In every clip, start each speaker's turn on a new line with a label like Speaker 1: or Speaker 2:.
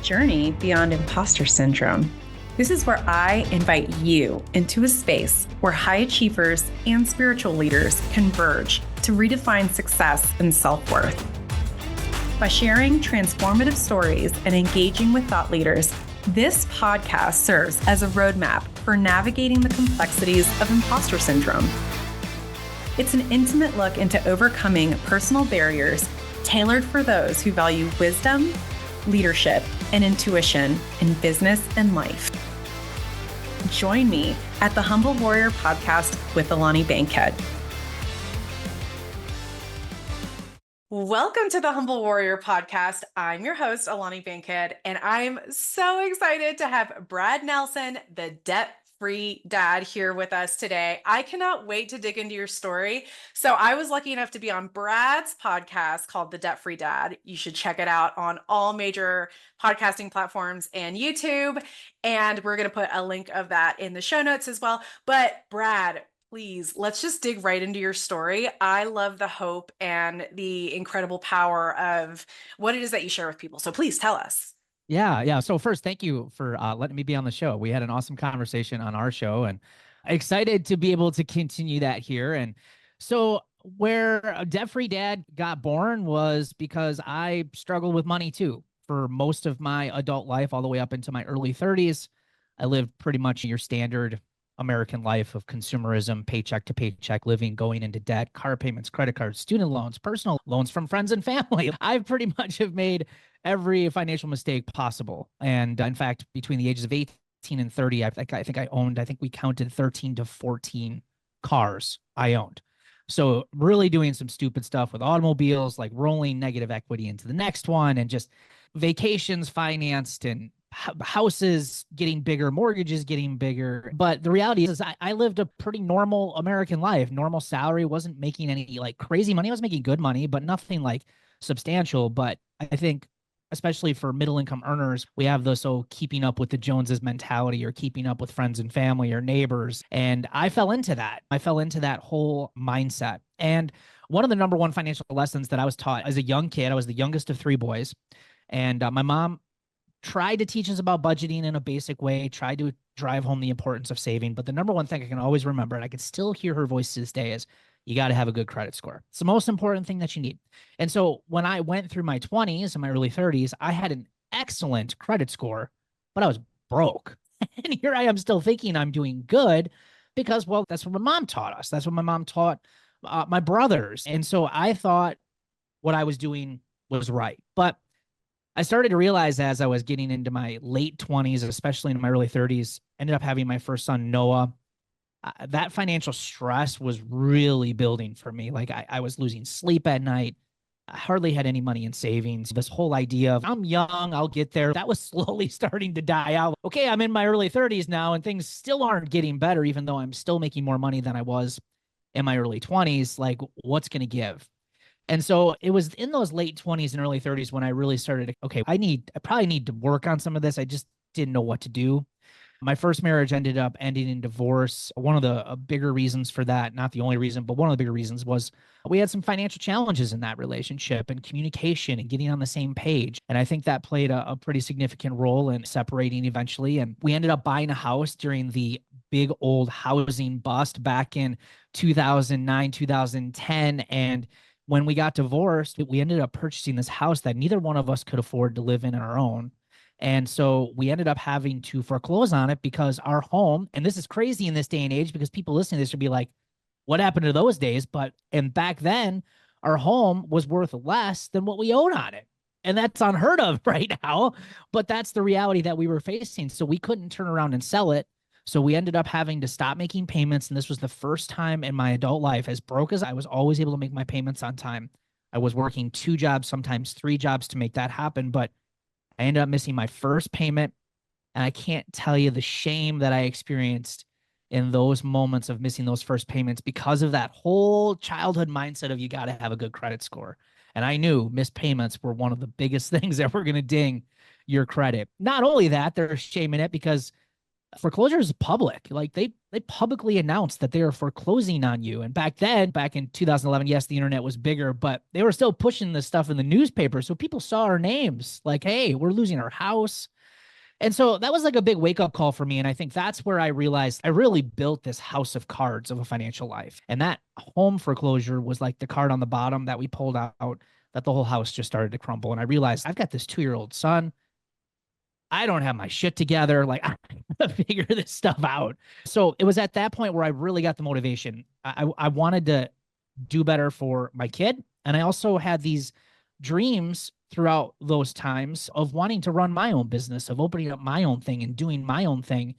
Speaker 1: journey beyond imposter syndrome. This is where I invite you into a space where high achievers and spiritual leaders converge to redefine success and self-worth. By sharing transformative stories and engaging with thought leaders, this podcast serves as a roadmap for navigating the complexities of imposter syndrome. It's an intimate look into overcoming personal barriers tailored for those who value wisdom, leadership, and intuition in business and life. Join me at the Humble Warrior Podcast with Alani Bankhead. Welcome to the Humble Warrior Podcast. I'm your host, Alani Bankhead, and I'm so excited to have Brad Nelson, the debt-free dad, here with us today. I cannot wait to dig into your story. So I was lucky enough to be on Brad's podcast called The Debt-Free Dad. You should check it out on all major podcasting platforms and YouTube. And we're going to put a link of that in the show notes as well. But Brad, please, let's just dig right into your story. I love the hope and the incredible power of what it is that you share with people. So please tell us.
Speaker 2: Yeah. So first, thank you for letting me be on the show. We had an awesome conversation on our show and excited to be able to continue that here. And so where a debt-free dad got born was because I struggled with money too. For most of my adult life, all the way up into my early 30s, I lived pretty much your standard American life of consumerism, paycheck to paycheck living, going into debt, car payments, credit cards, student loans, personal loans from friends and family. I pretty much have made every financial mistake possible. And in fact, between the ages of 18 and 30, I think we counted 13 to 14 cars I owned. So really doing some stupid stuff with automobiles, like rolling negative equity into the next one, and just vacations financed and houses getting bigger, mortgages getting bigger. But the reality is I lived a pretty normal American life, normal salary, wasn't making any like crazy money. I was making good money, but nothing like substantial. But I think especially for middle income earners, we have this keeping up with the Joneses mentality or keeping up with friends and family or neighbors. And I fell into that. I fell into that whole mindset. And one of the number one financial lessons that I was taught as a young kid, I was the youngest of three boys. And my mom tried to teach us about budgeting in a basic way, tried to drive home the importance of saving. But the number one thing I can always remember, and I can still hear her voice to this day, is you got to have a good credit score. It's the most important thing that you need. And so when I went through my 20s and my early 30s, I had an excellent credit score, but I was broke. And here I am still thinking I'm doing good because, well, that's what my mom taught us. That's what my mom taught my brothers. And so I thought what I was doing was right. But I started to realize as I was getting into my late 20s, especially in my early 30s, ended up having my first son, Noah. That financial stress was really building for me. Like I was losing sleep at night. I hardly had any money in savings. This whole idea of I'm young, I'll get there, that was slowly starting to die out. Okay, I'm in my early 30s now and things still aren't getting better, even though I'm still making more money than I was in my early 20s. Like, what's going to give? And so it was in those late 20s and early 30s when I really started, okay, I probably need to work on some of this. I just didn't know what to do. My first marriage ended up ending in divorce. One of the bigger reasons for that, not the only reason, but one of the bigger reasons was we had some financial challenges in that relationship and communication and getting on the same page. And I think that played a pretty significant role in separating eventually. And we ended up buying a house during the big old housing bust back in 2009, 2010. And when we got divorced, we ended up purchasing this house that neither one of us could afford to live in on our own. And so we ended up having to foreclose on it because our home, and this is crazy in this day and age because people listening to this would be like, what happened to those days? And back then, our home was worth less than what we own on it. And that's unheard of right now, but that's the reality that we were facing. So we couldn't turn around and sell it. So we ended up having to stop making payments. And this was the first time in my adult life, as broke as I was always able to make my payments on time. I was working 2 jobs, sometimes 3 jobs to make that happen. But I ended up missing my first payment. And I can't tell you the shame that I experienced in those moments of missing those first payments because of that whole childhood mindset of you got to have a good credit score. And I knew missed payments were one of the biggest things that were going to ding your credit. Not only that, there's shame in it because foreclosure is public. Like they publicly announced that they are foreclosing on you. And back then, back in 2011, yes, the internet was bigger, but they were still pushing this stuff in the newspaper. So people saw our names like, hey, we're losing our house. And so that was like a big wake up call for me. And I think that's where I realized I really built this house of cards of a financial life. And that home foreclosure was like the card on the bottom that we pulled out, that the whole house just started to crumble. And I realized I've got this 2-year-old son. I don't have my shit together. Like, I gotta figure this stuff out. So it was at that point where I really got the motivation. I wanted to do better for my kid. And I also had these dreams throughout those times of wanting to run my own business, of opening up my own thing and doing my own thing.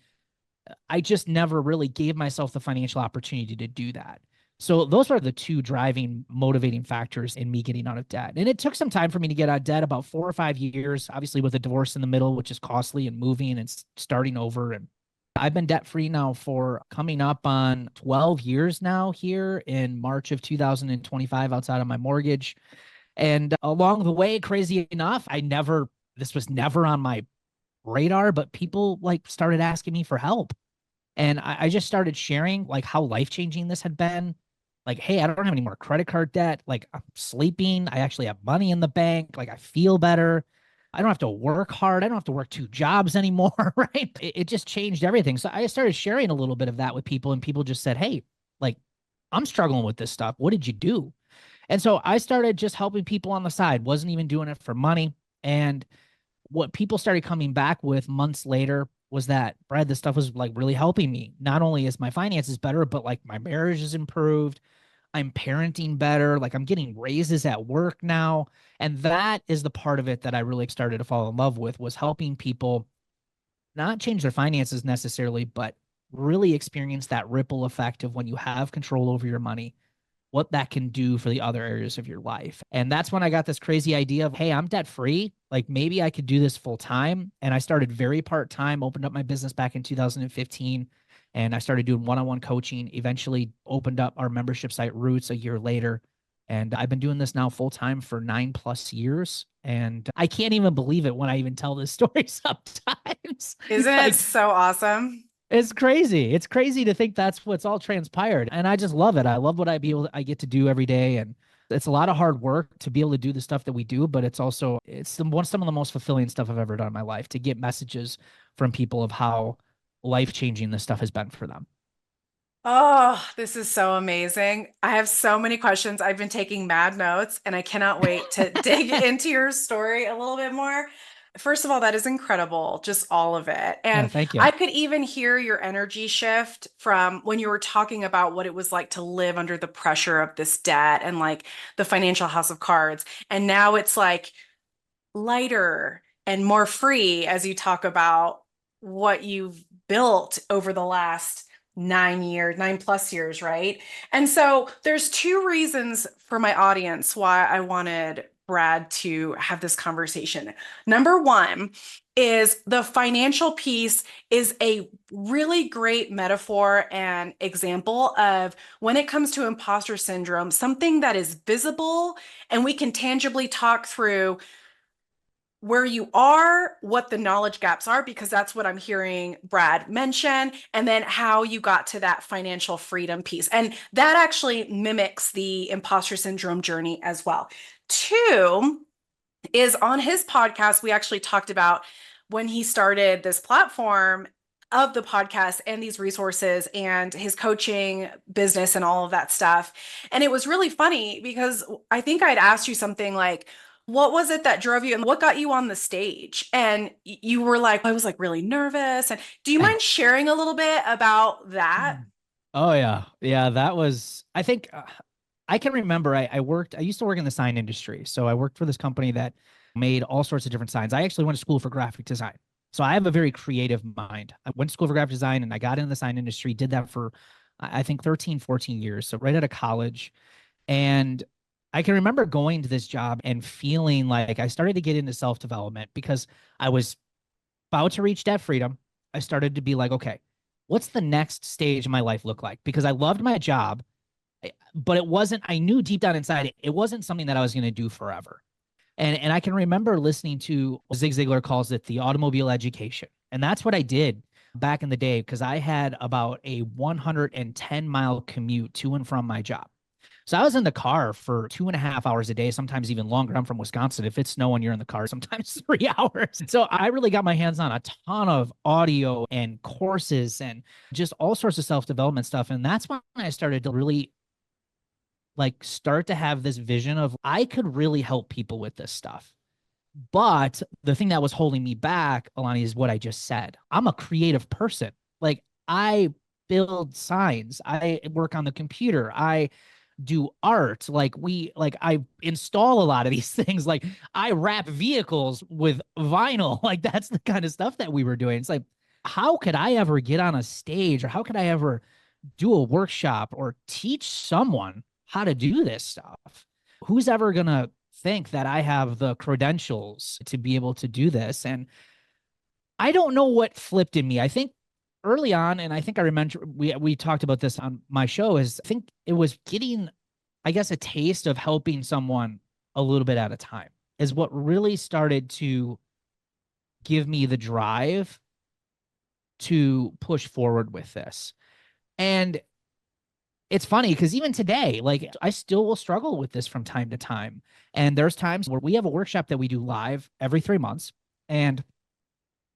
Speaker 2: I just never really gave myself the financial opportunity to do that. So those were the two driving, motivating factors in me getting out of debt. And it took some time for me to get out of debt, about 4 or 5 years, obviously with a divorce in the middle, which is costly, and moving and starting over. And I've been debt free now for coming up on 12 years now here in March of 2025 outside of my mortgage. And along the way, crazy enough, this was never on my radar, but people like started asking me for help. And I just started sharing like how life-changing this had been. Like, hey, I don't have any more credit card debt. Like, I'm sleeping. I actually have money in the bank. Like, I feel better. I don't have to work hard. I don't have to work 2 jobs anymore, right? It just changed everything. So I started sharing a little bit of that with people, and people just said, hey, like, I'm struggling with this stuff. What did you do? And so I started just helping people on the side, wasn't even doing it for money. And what people started coming back with months later was that, Brad, this stuff was like really helping me. Not only is my finances better, but like my marriage is improved. I'm parenting better. Like I'm getting raises at work now. And that is the part of it that I really started to fall in love with, was helping people not change their finances necessarily, but really experience that ripple effect of when you have control over your money, what that can do for the other areas of your life. And that's when I got this crazy idea of, hey, I'm debt free. Like maybe I could do this full time. And I started very part time, opened up my business back in 2015. And I started doing one-on-one coaching, eventually opened up our membership site Roots a year later. And I've been doing this now full time for 9+ years. And I can't even believe it when I even tell this story sometimes.
Speaker 1: Isn't it
Speaker 2: Like,
Speaker 1: so awesome?
Speaker 2: it's crazy. It's crazy to think that's what's all transpired. And I just love it. I love what I get to do every day. And it's a lot of hard work to be able to do the stuff that we do, but it's also, some of the most fulfilling stuff I've ever done in my life, to get messages from people of how life-changing this stuff has been for them.
Speaker 1: Oh, this is so amazing. I have so many questions. I've been taking mad notes and I cannot wait to dig into your story a little bit more. First of all, that is incredible, just all of it.
Speaker 2: Yeah,
Speaker 1: And
Speaker 2: thank you.
Speaker 1: I could even hear your energy shift from when you were talking about what it was like to live under the pressure of this debt and like the financial house of cards. And now it's like lighter and more free as you talk about what you've built over the last 9 years, 9+ years, right? And so there's two reasons for my audience why I wanted Brad to have this conversation. Number one is the financial piece is a really great metaphor and example of when it comes to imposter syndrome, something that is visible and we can tangibly talk through where you are, what the knowledge gaps are, because that's what I'm hearing Brad mention, and then how you got to that financial freedom piece. And that actually mimics the imposter syndrome journey as well. Two is on his podcast, we actually talked about when he started this platform of the podcast and these resources and his coaching business and all of that stuff. And it was really funny because I think I'd asked you something like, what was it that drove you and what got you on the stage? And you were like, I was like really nervous. And do you mind sharing a little bit about that?
Speaker 2: Oh yeah. Yeah. That was, I think I can remember I used to work in the sign industry. So I worked for this company that made all sorts of different signs. I actually went to school for graphic design. So I have a very creative mind. I went to school for graphic design and I got into the sign industry, did that for, I think 13, 14 years. So right out of college. And I can remember going to this job and feeling like I started to get into self-development because I was about to reach debt freedom. I started to be like, okay, what's the next stage of my life look like? Because I loved my job, but it wasn't, I knew deep down inside it wasn't something that I was going to do forever. And I can remember listening to Zig Ziglar calls it the automobile education. And that's what I did back in the day because I had about a 110-mile commute to and from my job. So I was in the car for 2.5 hours a day, sometimes even longer. I'm from Wisconsin. If it's snowing, you're in the car sometimes 3 hours. So I really got my hands on a ton of audio and courses and just all sorts of self-development stuff. And that's when I started to really like start to have this vision of I could really help people with this stuff. But the thing that was holding me back, Alani, is what I just said. I'm a creative person. Like I build signs, I work on the computer, I do art. Like I install a lot of these things. Like I wrap vehicles with vinyl. Like that's the kind of stuff that we were doing. It's like, how could I ever get on a stage or how could I ever do a workshop or teach someone how to do this stuff? Who's ever going to think that I have the credentials to be able to do this? And I don't know what flipped in me. I think early on, and I think I remember we talked about this on my show, is I think it was getting, I guess, a taste of helping someone a little bit at a time is what really started to give me the drive to push forward with this. And it's funny because even today, like I still will struggle with this from time to time. And there's times where we have a workshop that we do live every 3 months, and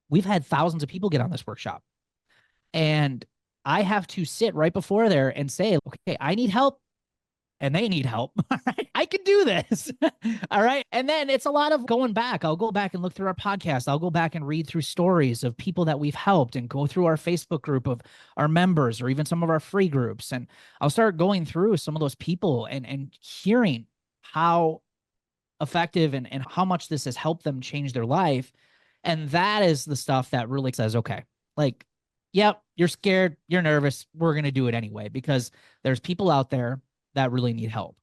Speaker 2: we've had thousands of people get on this workshop. And I have to sit right before there and say, okay, I need help and they need help. All right. I can do this. All right. And then it's a lot of going back. I'll go back and look through our podcast. I'll go back and read through stories of people that we've helped and go through our Facebook group of our members or even some of our free groups. And I'll start going through some of those people and hearing how effective and how much this has helped them change their life. And that is the stuff that really says, okay, like, yep, you're scared, you're nervous. We're going to do it anyway, because there's people out there that really need help.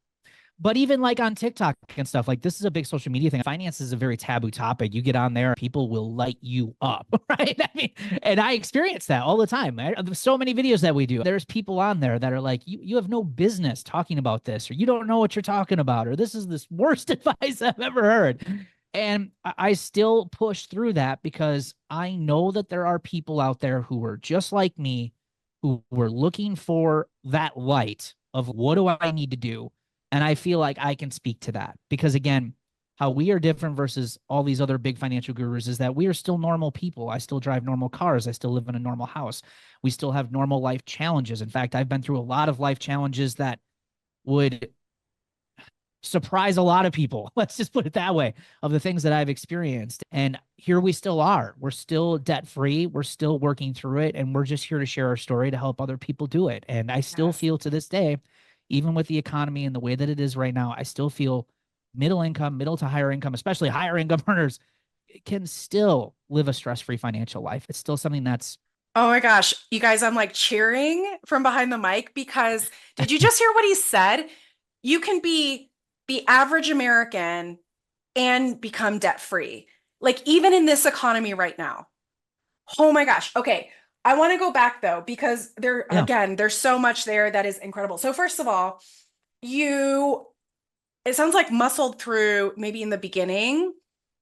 Speaker 2: But even like on TikTok and stuff, like this is a big social media thing. Finance is a very taboo topic. You get on there, people will light you up, right? I mean, and I experience that all the time. There's so many videos that we do. There's people on there that are like, you have no business talking about this, or you don't know what you're talking about, or this is the worst advice I've ever heard. And I still push through that because I know that there are people out there who are just like me, who were looking for that light of what do I need to do. And I feel like I can speak to that because, again, how we are different versus all these other big financial gurus is that we are still normal people. I still drive normal cars. I still live in a normal house. We still have normal life challenges. In fact, I've been through a lot of life challenges that would surprise a lot of people. Let's just put it that way, of the things that I've experienced. And here we still are. We're still debt free. We're still working through it. And we're just here to share our story to help other people do it. And I still feel to this day, even with the economy and the way that it is right now, I still feel middle income, middle to higher income, especially higher income earners can still live a stress-free financial life. It's still something that's.
Speaker 1: Oh my gosh, you guys, I'm like cheering from behind the mic because did you just hear what he said? You can be the average American and become debt free, like even in this economy right now. Oh my gosh. Okay. I want to go back though, because again, there's so much there that is incredible. So first of all, it sounds like muscled through maybe in the beginning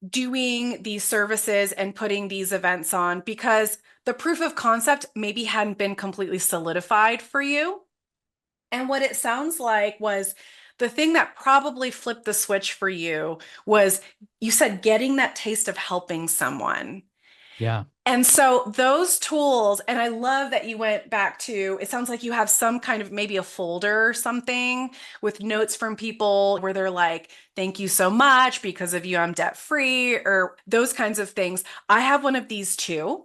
Speaker 1: doing these services and putting these events on because the proof of concept maybe hadn't been completely solidified for you. And what it sounds like was the thing that probably flipped the switch for you was you said getting that taste of helping someone.
Speaker 2: Yeah.
Speaker 1: And so those tools, and I love that you went back to, it sounds like you have some kind of maybe a folder or something with notes from people where they're like, thank you so much. Because of you, I'm debt free, or those kinds of things. I have one of these too.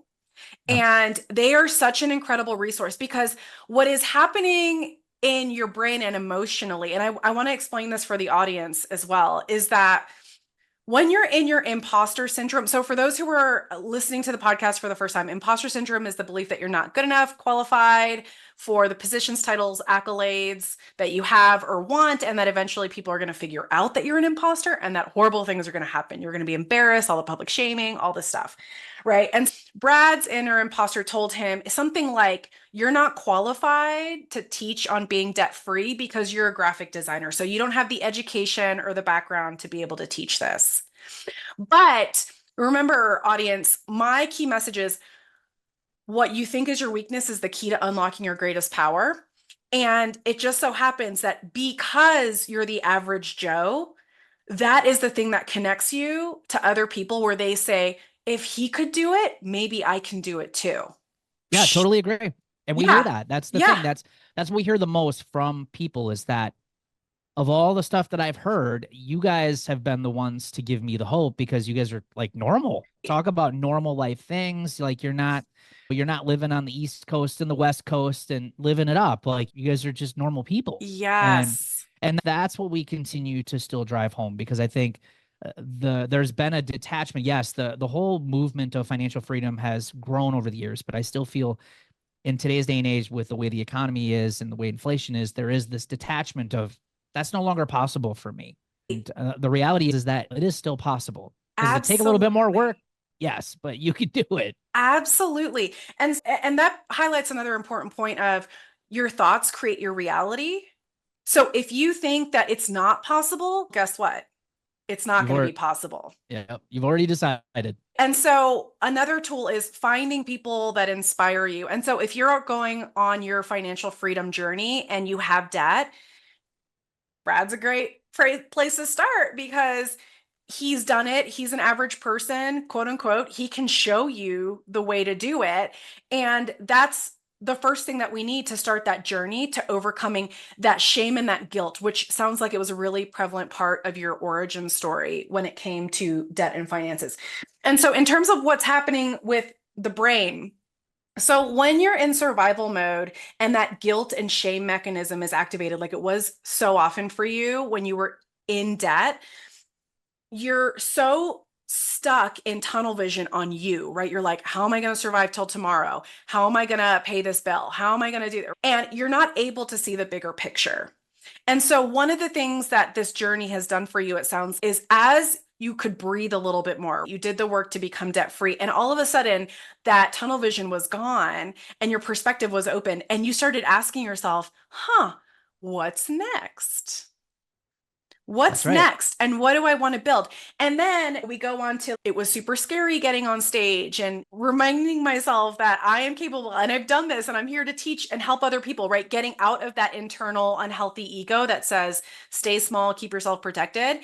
Speaker 1: And they are such an incredible resource because what is happening in your brain and emotionally, and I want to explain this for the audience as well, is that when you're in your imposter syndrome, so for those who are listening to the podcast for the first time, imposter syndrome is the belief that you're not good enough, qualified for the positions, titles, accolades that you have or want, and that eventually people are going to figure out that you're an imposter and that horrible things are going to happen. You're going to be embarrassed, all the public shaming, all this stuff, right? And Brad's inner imposter told him something like, you're not qualified to teach on being debt free because you're a graphic designer. So you don't have the education or the background to be able to teach this. But remember, audience, my key message is what you think is your weakness is the key to unlocking your greatest power. And it just so happens that because you're the average Joe, that is the thing that connects you to other people where they say, if he could do it, maybe I can do it too.
Speaker 2: Yeah, totally agree. And we hear
Speaker 1: Yeah.
Speaker 2: that. That's the thing.
Speaker 1: Yeah.
Speaker 2: That's what we hear the most from people is that of all the stuff that I've heard, you guys have been the ones to give me the hope because you guys are like normal. Talk about normal life things. Like you're not living on the East Coast and the West Coast and living it up. Like you guys are just normal people. And
Speaker 1: Yes.
Speaker 2: and that's what we continue to still drive home because I think there's been a detachment. Yes, the whole movement of financial freedom has grown over the years, but I still feel in today's day and age with the way the economy is and the way inflation is, there is this detachment of that's no longer possible for me. And the reality is that it is still possible. Does it take a little bit more work?
Speaker 1: Absolutely.
Speaker 2: Yes, but you can do it.
Speaker 1: Absolutely. And that highlights another important point of your thoughts create your reality. So if you think that it's not possible, guess what? It's not
Speaker 2: You've
Speaker 1: going to be
Speaker 2: already,
Speaker 1: possible.
Speaker 2: yeah, you've already decided.
Speaker 1: And so another tool is finding people that inspire you. And so if you're going on your financial freedom journey and you have debt, Brad's a great place to start because he's done it. He's an average person, quote unquote. He can show you the way to do it. And that's the first thing that we need to start that journey to overcoming that shame and that guilt, which sounds like it was a really prevalent part of your origin story when it came to debt and finances. And so, in terms of what's happening with the brain, so when you're in survival mode and that guilt and shame mechanism is activated, like it was so often for you when you were in debt, you're so stuck in tunnel vision on you, right? You're like, how am I going to survive till tomorrow? How am I going to pay this bill? How am I going to do that? And you're not able to see the bigger picture. And so, one of the things that this journey has done for you, it sounds, is as you could breathe a little bit more, you did the work to become debt free. And all of a sudden, that tunnel vision was gone and your perspective was open. And you started asking yourself, what's next?
Speaker 2: That's
Speaker 1: What's
Speaker 2: right.
Speaker 1: next? And what do I want to build? And then we go on to it was super scary getting on stage and reminding myself that I am capable and I've done this and I'm here to teach and help other people, right? Getting out of that internal unhealthy ego that says, stay small, keep yourself protected,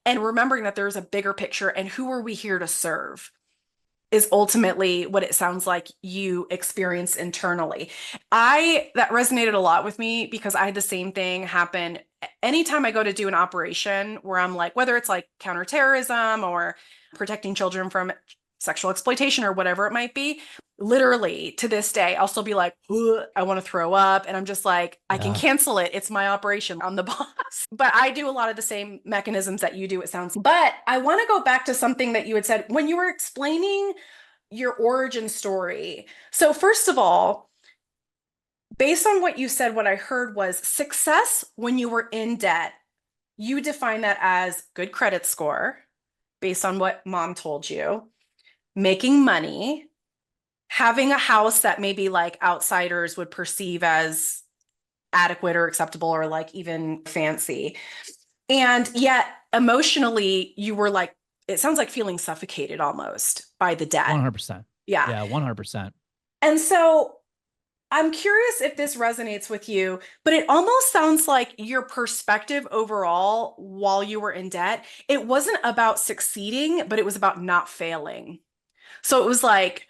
Speaker 1: and remembering that there's a bigger picture and who are we here to serve? Is ultimately what it sounds like you experience internally. That resonated a lot with me because I had the same thing happen anytime I go to do an operation where I'm like, whether it's like counterterrorism or protecting children from sexual exploitation or whatever it might be, literally to this day, I'll still be like, I want to throw up. And I'm just like, I can
Speaker 2: Yeah.
Speaker 1: cancel it. It's my operation. I'm the boss. But I do a lot of the same mechanisms that you do, it sounds. But I want to go back to something that you had said when you were explaining your origin story. So, first of all, based on what you said, what I heard was success when you were in debt. You define that as good credit score based on what mom told you, making money, having a house that maybe like outsiders would perceive as adequate or acceptable or like even fancy. And yet emotionally, you were like, it sounds like feeling suffocated almost by the debt.
Speaker 2: 100%.
Speaker 1: Yeah.
Speaker 2: Yeah, 100%.
Speaker 1: And so I'm curious if this resonates with you, but it almost sounds like your perspective overall while you were in debt, it wasn't about succeeding, but it was about not failing. So it was like,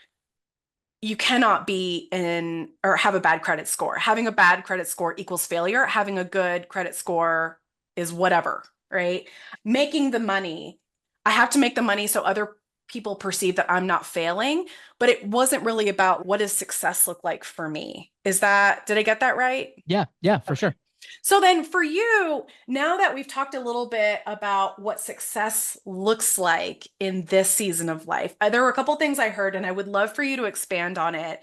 Speaker 1: you cannot be in or have a bad credit score. Having a bad credit score equals failure. Having a good credit score is whatever, right? Making the money. I have to make the money so other people perceive that I'm not failing, but it wasn't really about what does success look like for me. Did I get that right?
Speaker 2: Yeah, yeah, for
Speaker 1: Okay.
Speaker 2: sure.
Speaker 1: So then for you, now that we've talked a little bit about what success looks like in this season of life, there were a couple things I heard, and I would love for you to expand on it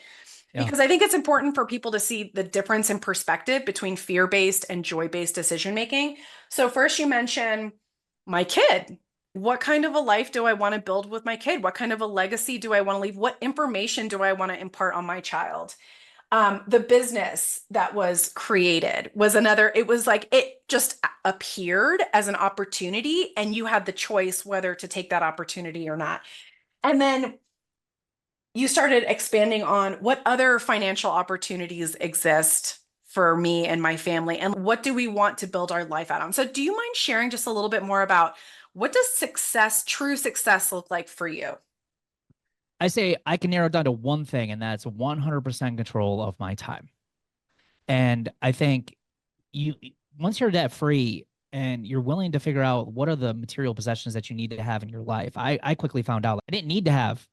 Speaker 2: Yeah.
Speaker 1: because I think it's important for people to see the difference in perspective between fear-based and joy-based decision making. So first you mentioned my kid. What kind of a life do I want to build with my kid? What kind of a legacy do I want to leave? What information do I want to impart on my child? The business that was created was another, it was like it just appeared as an opportunity, and you had the choice whether to take that opportunity or not. And then you started expanding on what other financial opportunities exist for me and my family, and what do we want to build our life out on. So do you mind sharing just a little bit more about what does success, true success, look like for you?
Speaker 2: I say I can narrow it down to one thing, and that's 100% control of my time. And I think you, once you're debt free and you're willing to figure out what are the material possessions that you need to have in your life, I quickly found out I didn't need to have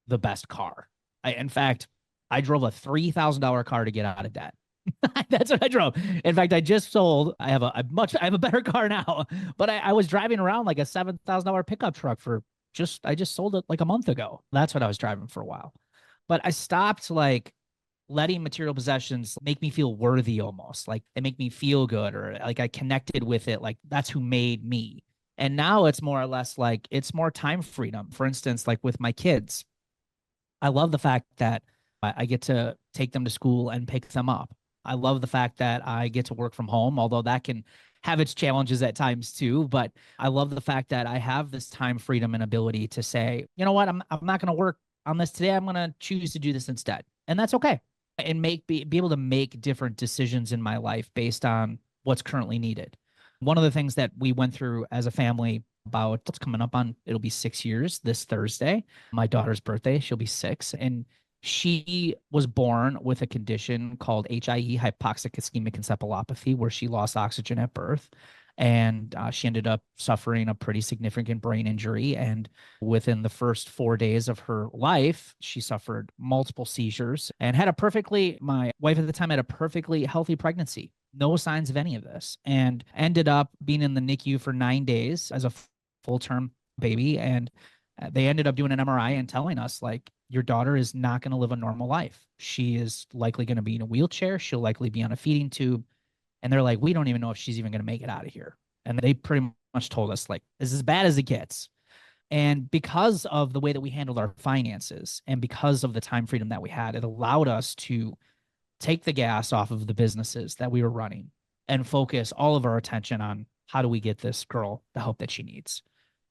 Speaker 2: the best car. In fact, I drove a $3,000 car to get out of debt. That's what I drove. In fact, I just sold. I have a better car now, but I was driving around like a $7,000 pickup truck for I just sold it like a month ago. That's what I was driving for a while. But I stopped like letting material possessions make me feel worthy almost. Like they make me feel good, or like I connected with it. Like that's who made me. And now it's more or less like it's more time freedom. For instance, like with my kids, I love the fact that I get to take them to school and pick them up. I love the fact that I get to work from home, although that can have its challenges at times too. But I love the fact that I have this time freedom and ability to say, you know what, I'm not going to work on this today. I'm going to choose to do this instead. And that's okay. And be able to make different decisions in my life based on what's currently needed. One of the things that we went through as a family about what's coming up on, it'll be 6 years this Thursday, my daughter's birthday. She'll be 6. And she was born with a condition called HIE, hypoxic ischemic encephalopathy, where she lost oxygen at birth. And she ended up suffering a pretty significant brain injury. And within the first 4 days of her life, she suffered multiple seizures and my wife at the time had a perfectly healthy pregnancy, no signs of any of this, and ended up being in the NICU for 9 days as a full-term baby. And they ended up doing an MRI and telling us, like, your daughter is not going to live a normal life. She is likely going to be in a wheelchair. She'll likely be on a feeding tube. And they're like, we don't even know if she's even going to make it out of here. And they pretty much told us, like, this is as bad as it gets. And because of the way that we handled our finances and because of the time freedom that we had, it allowed us to take the gas off of the businesses that we were running and focus all of our attention on how do we get this girl the help that she needs.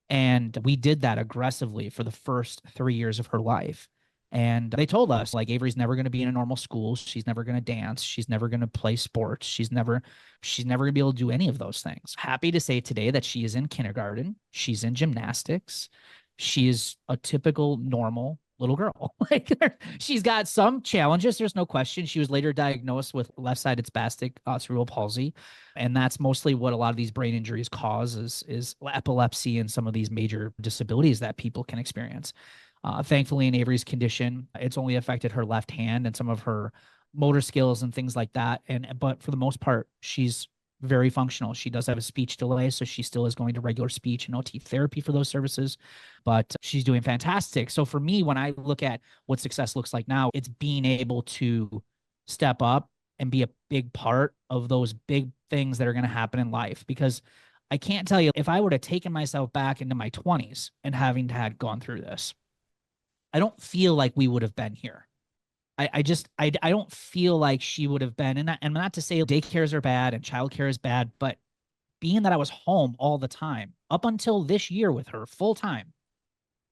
Speaker 2: And we did that aggressively for the first 3 years of her life. And they told us, like, Avery's never going to be in a normal school. She's never going to dance. She's never going to play sports. She's never going to be able to do any of those things. Happy to say today that she is in kindergarten. She's in gymnastics. She is a typical normal little girl. Like, she's got some challenges. There's no question. She was later diagnosed with left-sided spastic cerebral palsy. And that's mostly what a lot of these brain injuries cause is epilepsy and some of these major disabilities that people can experience. Thankfully, in Avery's condition, it's only affected her left hand and some of her motor skills and things like that. But for the most part, she's very functional. She does have a speech delay, so she still is going to regular speech and OT therapy for those services, but she's doing fantastic. So for me, when I look at what success looks like now, it's being able to step up and be a big part of those big things that are going to happen in life. Because I can't tell you, if I were to taken myself back into my 20s and having had gone through this, I don't feel like we would have been here. I don't feel like she would have been, and not to say daycares are bad and childcare is bad, but being that I was home all the time up until this year with her full time,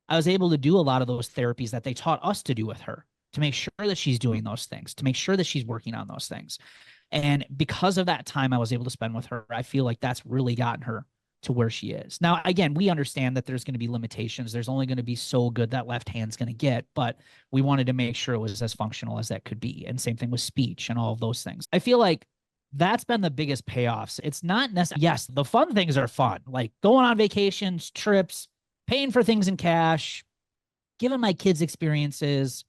Speaker 2: I was able to do a lot of those therapies that they taught us to do with her, to make sure that she's doing those things, to make sure that she's working on those things. And because of that time I was able to spend with her, I feel like that's really gotten her to where she is. Now, again, we understand that there's going to be limitations. There's only going to be so good that left hand's going to get, but we wanted to make sure it was as functional as that could be. And same thing with speech and all of those things. I feel like that's been the biggest payoffs. It's not necessarily, yes, the fun things are fun, like going on vacations, trips, paying for things in cash, giving my kids experiences.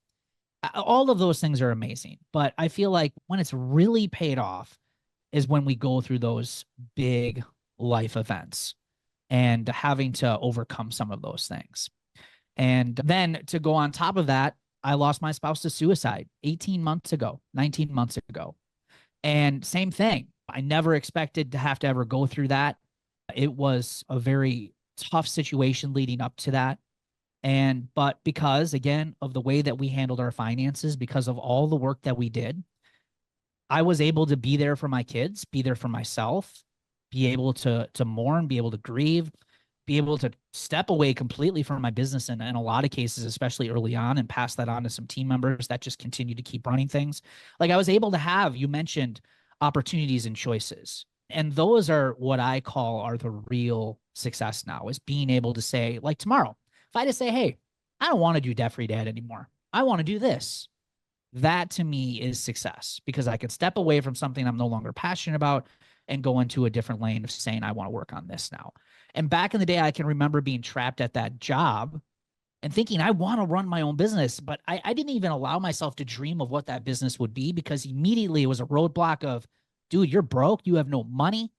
Speaker 2: All of those things are amazing. But I feel like when it's really paid off is when we go through those big life events and having to overcome some of those things. And then to go on top of that, I lost my spouse to suicide 18 months ago, 19 months ago. And same thing. I never expected to have to ever go through that. It was a very tough situation leading up to that. But because, again, of the way that we handled our finances, because of all the work that we did, I was able to be there for my kids, be there for myself, be able to mourn, be able to grieve, be able to step away completely from my business in a lot of cases, especially early on, and pass that on to some team members that just continue to keep running things. Like I was able to have, you mentioned opportunities and choices. And those are what I call are the real success now, is being able to say, like tomorrow, if I just say, hey, I don't want to do Debt Free Dad anymore. I want to do this. That to me is success, because I can step away from something I'm no longer passionate about and go into a different lane of saying, I want to work on this now. And back in the day, I can remember being trapped at that job and thinking, I want to run my own business, but I didn't even allow myself to dream of what that business would be, because immediately it was a roadblock of, dude, you're broke. You have no money.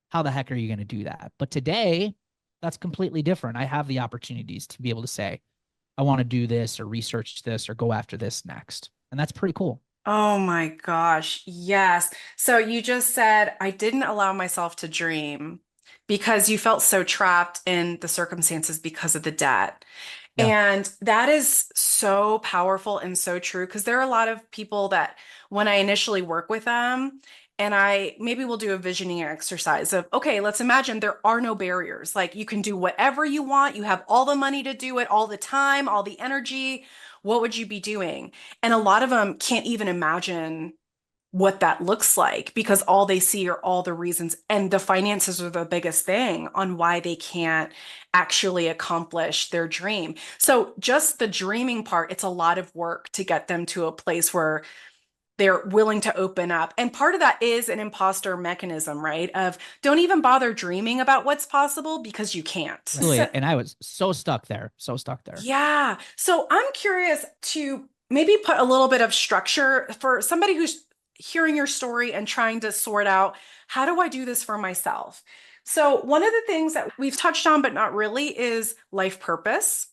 Speaker 2: How the heck are you going to do that? But today, that's completely different. I have the opportunities to be able to say, I want to do this or research this or go after this next. And that's pretty cool.
Speaker 1: Oh my gosh, yes. So you just said, I didn't allow myself to dream because you felt so trapped in the circumstances because of the debt.
Speaker 2: Yeah.
Speaker 1: And that is so powerful and so true, because there are a lot of people that when I initially work with them, and I maybe we'll do a visioning exercise of, okay, let's imagine there are no barriers. Like you can do whatever you want. You have all the money to do it, all the time, all the energy. What would you be doing? And a lot of them can't even imagine what that looks like, because all they see are all the reasons, and the finances are the biggest thing on why they can't actually accomplish their dream. So just the dreaming part, it's a lot of work to get them to a place where they're willing to open up. And part of that is an imposter mechanism, right? Of don't even bother dreaming about what's possible because you can't.
Speaker 2: Really. And I was so stuck there, so stuck there.
Speaker 1: Yeah. So I'm curious to maybe put a little bit of structure for somebody who's hearing your story and trying to sort out, how do I do this for myself? So one of the things that we've touched on, but not really, is life purpose.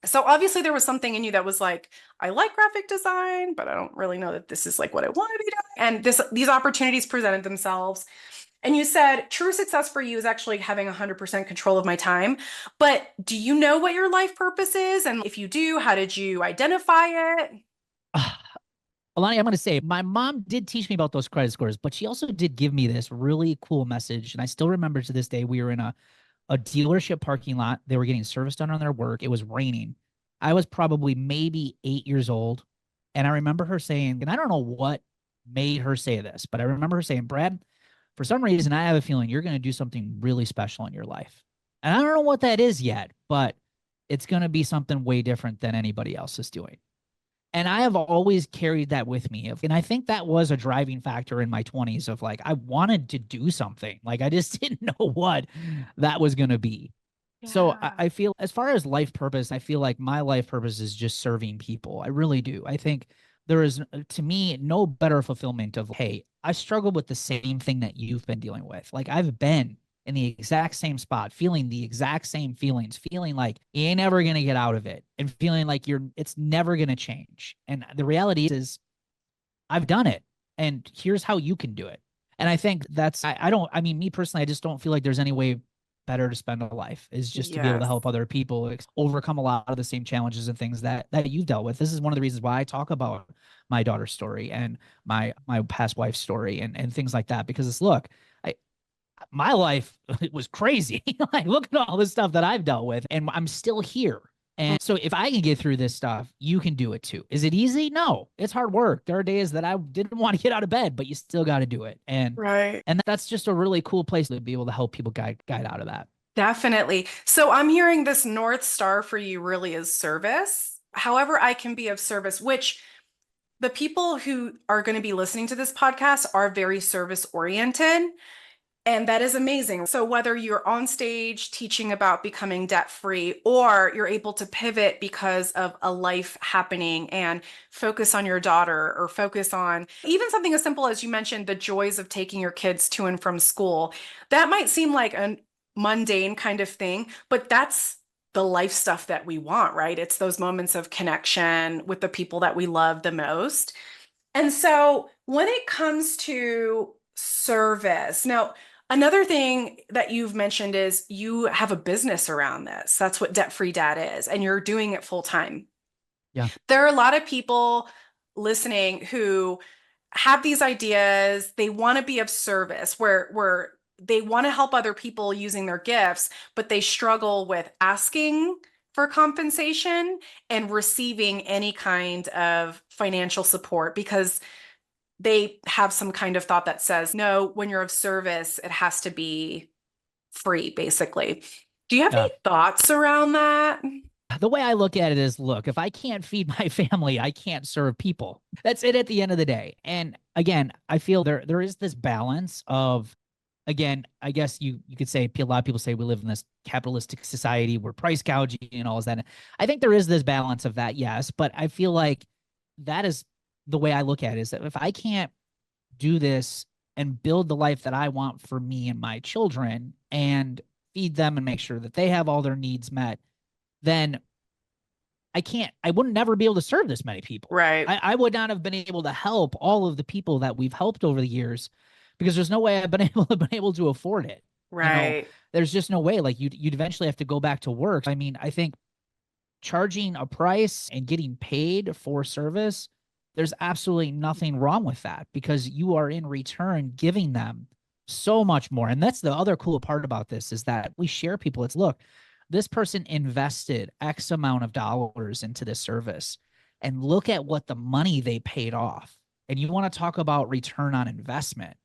Speaker 1: So obviously there was something in you that was like, I like graphic design, but I don't really know that this is like what I want to be doing. And these opportunities presented themselves. And you said true success for you is actually having 100% control of my time. But do you know what your life purpose is? And if you do, how did you identify it?
Speaker 2: Alani, I'm going to say my mom did teach me about those credit scores, but she also did give me this really cool message. And I still remember to this day, we were in a dealership parking lot. They were getting service done on their work. It was raining. I was probably maybe 8 years old. And I remember her saying, and I don't know what made her say this, but I remember her saying, Brad, for some reason, I have a feeling you're going to do something really special in your life. And I don't know what that is yet, but it's going to be something way different than anybody else is doing. And I have always carried that with me. And I think that was a driving factor in my 20s of like, I wanted to do something. Like, I just didn't know what that was going to be. So
Speaker 1: Yeah.
Speaker 2: I feel, as far as life purpose, I feel like my life purpose is just serving people. I really do. I think there is, to me, no better fulfillment of, hey, I struggle with the same thing that you've been dealing with. Like, I've been in the exact same spot, feeling the exact same feelings, feeling like you ain't ever going to get out of it, and feeling like it's never going to change. And the reality is I've done it, and here's how you can do it. And I think that's, I mean, me personally, I just don't feel like there's any way better to spend a life, is just to be able to
Speaker 1: Yes.
Speaker 2: help other people overcome a lot of the same challenges and things that you've dealt with. This is one of the reasons why I talk about my daughter's story and my past wife's story and things like that, because it's, look, my life it was crazy. Like, look at all the stuff that I've dealt with, and I'm still here. And so if I can get through this stuff, you can do it too. Is it easy? No, it's hard work. There are days that I didn't want to get out of bed, but you still got to do it.
Speaker 1: Right.
Speaker 2: And that's just a really cool place to be able to help people guide out of that.
Speaker 1: Definitely. So I'm hearing this North Star for you really is service. However, I can be of service, which the people who are going to be listening to this podcast are very service oriented. And that is amazing. So whether you're on stage teaching about becoming debt free, or you're able to pivot because of a life happening and focus on your daughter, or focus on even something as simple as you mentioned, the joys of taking your kids to and from school, that might seem like a mundane kind of thing, but that's the life stuff that we want, right? It's those moments of connection with the people that we love the most. And so when it comes to service, now, another thing that you've mentioned is you have a business around this. That's what Debt Free Dad is, and you're doing it full time.
Speaker 2: Yeah.
Speaker 1: There are a lot of people listening who have these ideas. They want to be of service, where they want to help other people using their gifts, but they struggle with asking for compensation and receiving any kind of financial support because they have some kind of thought that says, no, when you're of service, it has to be free, basically. Do you have
Speaker 2: Yeah.
Speaker 1: any thoughts around that?
Speaker 2: The way I look at it is, look, if I can't feed my family, I can't serve people. That's it at the end of the day. And again, I feel there is this balance of, again, I guess you could say, a lot of people say we live in this capitalistic society where price gouging and all of that. I think there is this balance of that, yes, but I feel like that is the way I look at it, is that if I can't do this and build the life that I want for me and my children and feed them and make sure that they have all their needs met, then I wouldn't never be able to serve this many people.
Speaker 1: Right.
Speaker 2: I would not have been able to help all of the people that we've helped over the years, because there's no way I've been able to afford it.
Speaker 1: Right.
Speaker 2: There's just no way. Like you'd eventually have to go back to work. I mean, I think charging a price and getting paid for service, there's absolutely nothing wrong with that, because you are in return giving them so much more. And that's the other cool part about this, is that we share people. It's, look, this person invested X amount of dollars into this service, and look at what the money they paid off. And you want to talk about return on investment.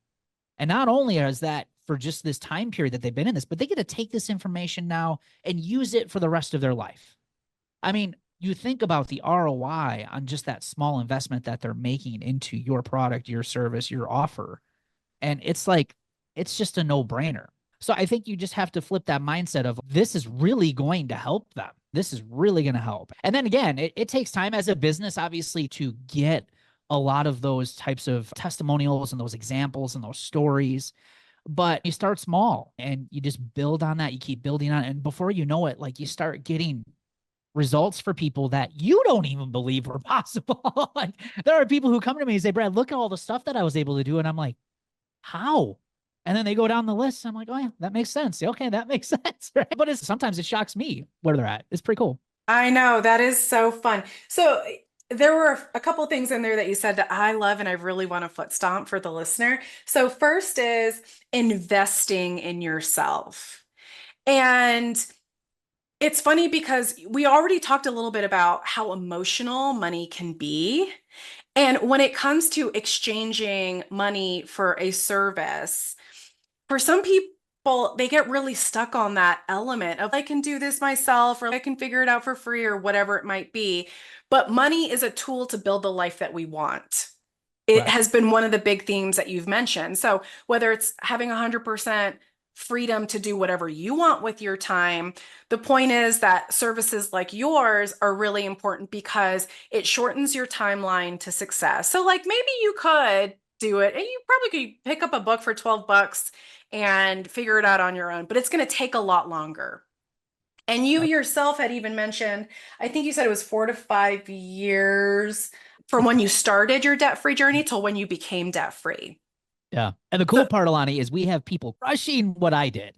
Speaker 2: And not only is that for just this time period that they've been in this, but they get to take this information now and use it for the rest of their life. I mean, you think about the ROI on just that small investment that they're making into your product, your service, your offer. And it's like, it's just a no-brainer. So I think you just have to flip that mindset of, this is really going to help them. This is really going to help. And then again, it takes time as a business, obviously, to get a lot of those types of testimonials and those examples and those stories. But you start small and you just build on that. You keep building on it. And before you know it, like, you start getting results for people that you don't even believe were possible. Like, there are people who come to me and say, Brad, look at all the stuff that I was able to do. And I'm like, how? And then they go down the list. I'm like, oh yeah, that makes sense. Okay, that makes sense. Right? But sometimes it shocks me where they're at. It's pretty cool.
Speaker 1: I know, that is so fun. So there were a couple things in there that you said that I love and I really want to foot stomp for the listener. So first is investing in yourself. And it's funny because we already talked a little bit about how emotional money can be. And when it comes to exchanging money for a service, for some people, they get really stuck on that element of, I can do this myself, or I can figure it out for free, or whatever it might be. But money is a tool to build the life that we want. It
Speaker 2: Correct.
Speaker 1: has been one of the big themes that you've mentioned. So whether it's having 100% freedom to do whatever you want with your time, the point is that services like yours are really important because it shortens your timeline to success. So like, maybe you could do it and you probably could pick up a book for 12 bucks and figure it out on your own, but it's going to take a lot longer. And you
Speaker 2: Yep.
Speaker 1: yourself had even mentioned, I think you said it was 4 to 5 years from when you started your debt-free journey till when you became debt-free.
Speaker 2: Yeah. And the cool
Speaker 1: So
Speaker 2: part, Alani, is we have people crushing what I did.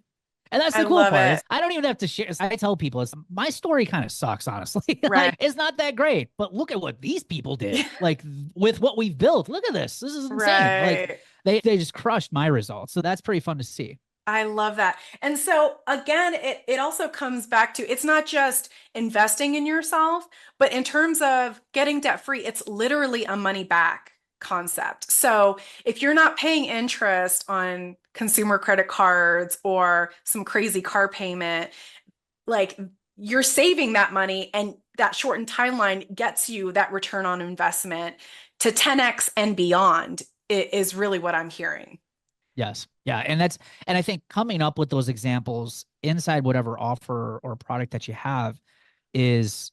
Speaker 2: And that's
Speaker 1: I
Speaker 2: the cool
Speaker 1: love
Speaker 2: part,
Speaker 1: it.
Speaker 2: is I don't even have to share. I tell people, my story kind of sucks, honestly.
Speaker 1: Right.
Speaker 2: Like, it's not that great, but look at what these people did. Like, with what we've built. Look at this. This is insane. Like,
Speaker 1: Right.
Speaker 2: they just crushed my results. So that's pretty fun to see.
Speaker 1: I love that. And so again, it also comes back to, it's not just investing in yourself, but in terms of getting debt free, it's literally a money back concept. So if you're not paying interest on consumer credit cards or some crazy car payment, like, you're saving that money, and that shortened timeline gets you that return on investment to 10x and beyond is really what I'm hearing.
Speaker 2: Yes. Yeah. And I think coming up with those examples inside whatever offer or product that you have is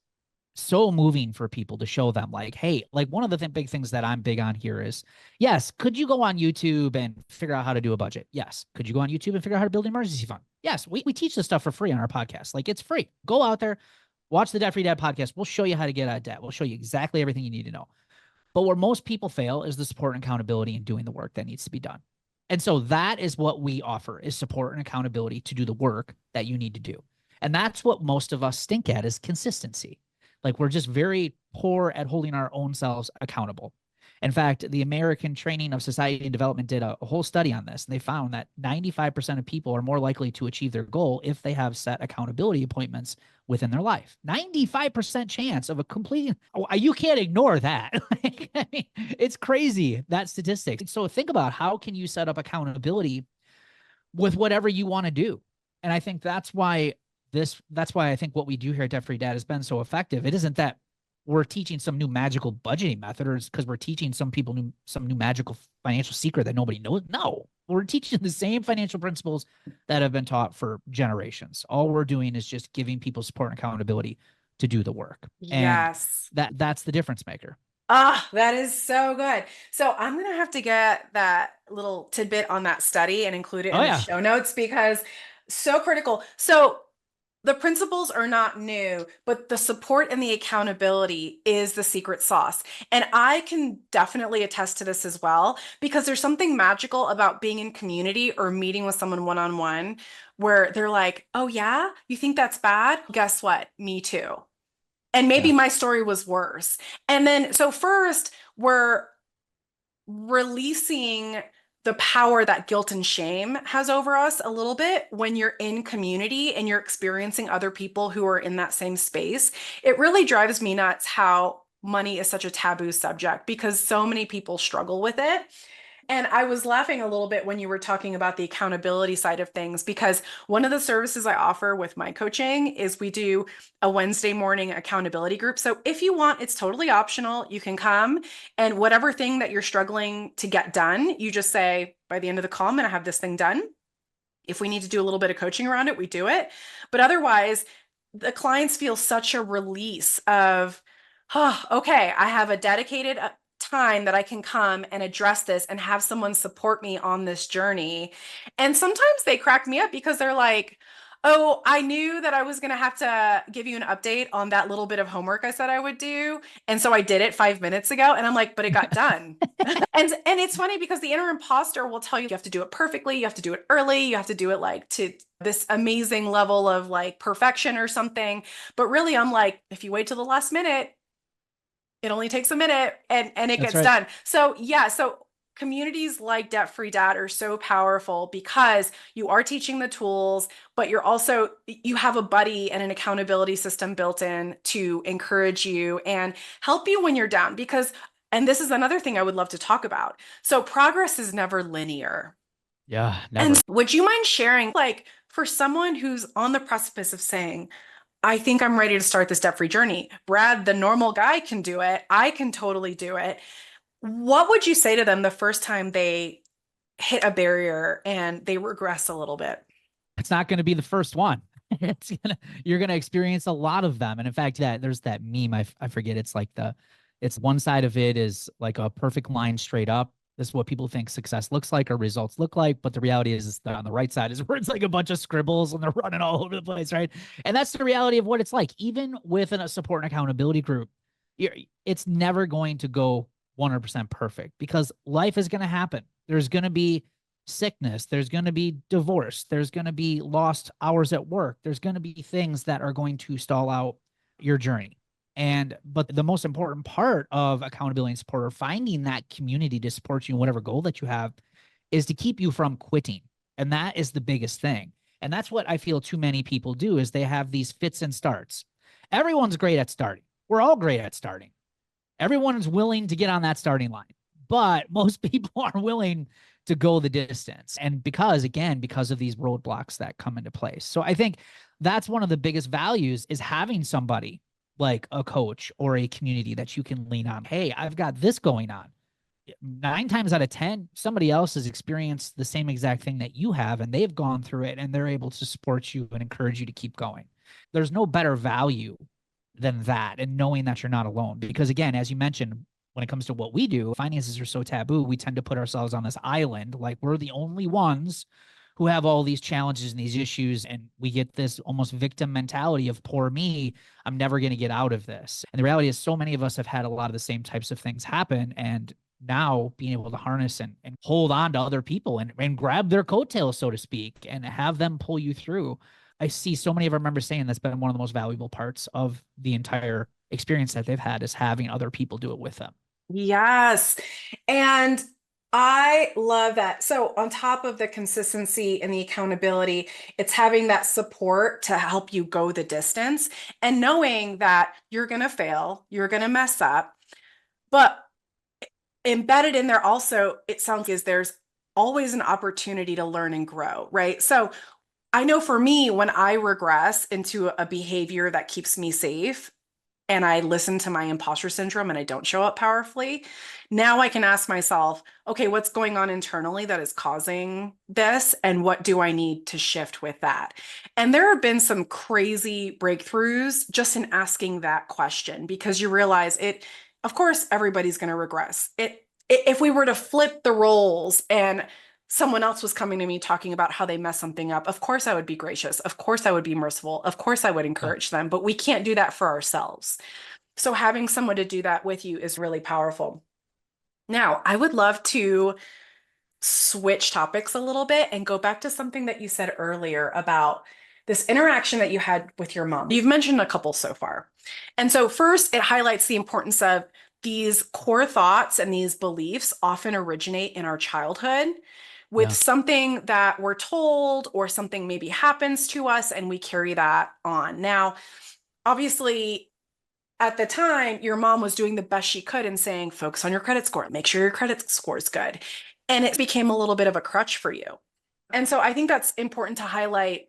Speaker 2: so moving for people to show them, like, hey, like, one of the big things that I'm big on here is, yes, could you go on YouTube and figure out how to do a budget? Yes. Could you go on YouTube and figure out how to build an emergency fund? Yes. We teach this stuff for free on our podcast. Like, it's free. Go out there, watch the Debt Free Dad podcast. We'll show you how to get out of debt. We'll show you exactly everything you need to know. But where most people fail is the support and accountability and doing the work that needs to be done. And so that is what we offer, is support and accountability to do the work that you need to do. And that's what most of us stink at, is consistency. Like, we're just very poor at holding our own selves accountable. In fact, the American Training of Society and Development did a whole study on this, and they found that 95% of people are more likely to achieve their goal if they have set accountability appointments within their life. 95% chance of a complete, oh, you can't ignore that. I mean, it's crazy, that statistic. So think about how can you set up accountability with whatever you want to do. And I think that's why I think what we do here at Debt Free Dad has been so effective. It isn't that we're teaching some new magical budgeting method, or it's because we're teaching some people some new magical financial secret that nobody knows. No, we're teaching the same financial principles that have been taught for generations. All we're doing is just giving people support and accountability to do the work.
Speaker 1: Yes.
Speaker 2: And that's the difference maker.
Speaker 1: Ah, that is so good. So I'm going to have to get that little tidbit on that study and include it in the show notes, because so critical. So the principles are not new, but the support and the accountability is the secret sauce. And I can definitely attest to this as well, because there's something magical about being in community or meeting with someone one-on-one where they're like, oh yeah, you think that's bad? Guess what? Me too. And maybe my story was worse. And then, so first, we're releasing the power that guilt and shame has over us a little bit when you're in community and you're experiencing other people who are in that same space. It really drives me nuts how money is such a taboo subject, because so many people struggle with it. And I was laughing a little bit when you were talking about the accountability side of things, because one of the services I offer with my coaching is we do a Wednesday morning accountability group. So if you want, it's totally optional. You can come, and whatever thing that you're struggling to get done, you just say, by the end of the call, I'm going to have this thing done. If we need to do a little bit of coaching around it, we do it. But otherwise, the clients feel such a release of, oh, okay, I have a dedicated time that I can come and address this and have someone support me on this journey. And sometimes they crack me up because they're like, oh, I knew that I was going to have to give you an update on that little bit of homework I said I would do. And so I did it 5 minutes ago. And I'm like, but it got done. And it's funny because the inner imposter will tell you have to do it perfectly. You have to do it early. You have to do it like to this amazing level of like perfection or something. But really, I'm like, if you wait till the last minute, it only takes a minute and it gets done. So yeah, so communities like Debt Free Dad are so powerful because you are teaching the tools, but you have a buddy and an accountability system built in to encourage you and help you when you're down. And this is another thing I would love to talk about. So progress is never linear.
Speaker 2: Yeah, never.
Speaker 1: And would you mind sharing, like, for someone who's on the precipice of saying, I think I'm ready to start this debt-free journey. Brad, the normal guy, can do it. I can totally do it. What would you say to them the first time they hit a barrier and they regress a little bit?
Speaker 2: It's not going to be the first one. You're going to experience a lot of them. And in fact, there's that meme. I forget. It's one side of it is like a perfect line straight up. This is what people think success looks like or results look like. But the reality is that on the right side is where it's like a bunch of scribbles and they're running all over the place, right? And that's the reality of what it's like. Even with a support and accountability group, it's never going to go 100% perfect because life is going to happen. There's going to be sickness. There's going to be divorce. There's going to be lost hours at work. There's going to be things that are going to stall out your journey. But the most important part of accountability and support, or finding that community to support you in whatever goal that you have, is to keep you from quitting. And that is the biggest thing. And that's what I feel too many people do, is they have these fits and starts. Everyone's great at starting. We're all great at starting. Everyone is willing to get on that starting line, but most people aren't willing to go the distance. And because of these roadblocks that come into place. So I think that's one of the biggest values, is having somebody like a coach or a community that you can lean on. Hey, I've got this going on. 9 times out of 10, somebody else has experienced the same exact thing that you have, and they've gone through it, and they're able to support you and encourage you to keep going. There's no better value than that, and knowing that you're not alone. Because again, as you mentioned, when it comes to what we do, finances are so taboo. We tend to put ourselves on this island, like we're the only ones who have all these challenges and these issues. And we get this almost victim mentality of, poor me, I'm never going to get out of this. And the reality is, so many of us have had a lot of the same types of things happen. And now being able to harness and hold on to other people and grab their coattails, so to speak, and have them pull you through. I see so many of our members saying that's been one of the most valuable parts of the entire experience that they've had, is having other people do it with them.
Speaker 1: Yes. And I love that. So, on top of the consistency and the accountability, it's having that support to help you go the distance and knowing that you're going to fail, you're going to mess up. But embedded in there also, it sounds is there's always an opportunity to learn and grow, right? So, I know for me, when I regress into a behavior that keeps me safe, and I listen to my imposter syndrome and I don't show up powerfully, now I can ask myself, okay, what's going on internally that is causing this? And what do I need to shift with that? And there have been some crazy breakthroughs just in asking that question because you realize it, of course, everybody's going to regress. If we were to flip the roles and someone else was coming to me talking about how they messed something up, of course I would be gracious. Of course I would be merciful. Of course I would
Speaker 2: Yeah.
Speaker 1: encourage them, but we can't do that for ourselves. So having someone to do that with you is really powerful. Now, I would love to switch topics a little bit and go back to something that you said earlier about this interaction that you had with your mom. You've mentioned a couple so far. And so, first, it highlights the importance of these core thoughts and these beliefs often originate in our childhood with
Speaker 2: Yeah.
Speaker 1: something that we're told or something maybe happens to us, and we carry that on. Now, obviously, at the time, your mom was doing the best she could and saying, focus on your credit score, make sure your credit score is good. And it became a little bit of a crutch for you. And so I think that's important to highlight.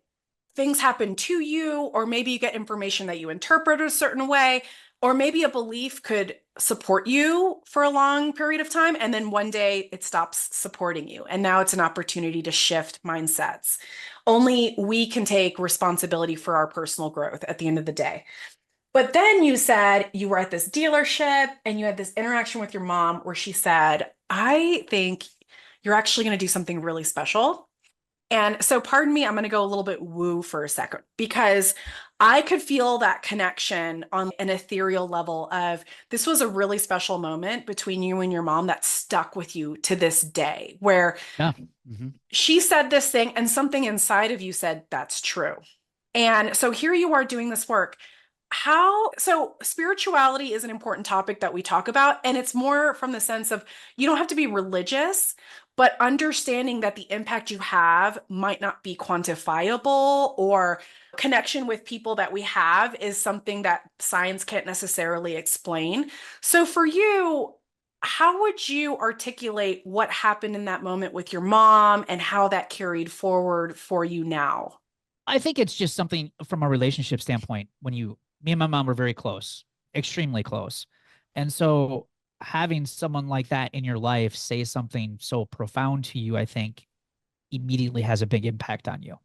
Speaker 1: Things happen to you, or maybe you get information that you interpret a certain way, or maybe a belief could support you for a long period of time. And then one day it stops supporting you. And now it's an opportunity to shift mindsets. Only we can take responsibility for our personal growth at the end of the day. But then you said you were at this dealership and you had this interaction with your mom where she said, I think you're actually going to do something really special. And so, pardon me, I'm going to go a little bit woo for a second because I could feel that connection on an ethereal level of this was a really special moment between you and your mom that stuck with you to this day, where
Speaker 2: Yeah. Hmm.
Speaker 1: she said this thing and something inside of you said, that's true. And so here you are doing this work. So spirituality is an important topic that we talk about, and it's more from the sense of you don't have to be religious, but understanding that the impact you have might not be quantifiable, or connection with people that we have is something that science can't necessarily explain. So for you, how would you articulate what happened in that moment with your mom and how that carried forward for you now?
Speaker 2: I think it's just something from a relationship standpoint. Me and my mom were very close, extremely close. And so having someone like that in your life say something so profound to you, I think immediately has a big impact on you.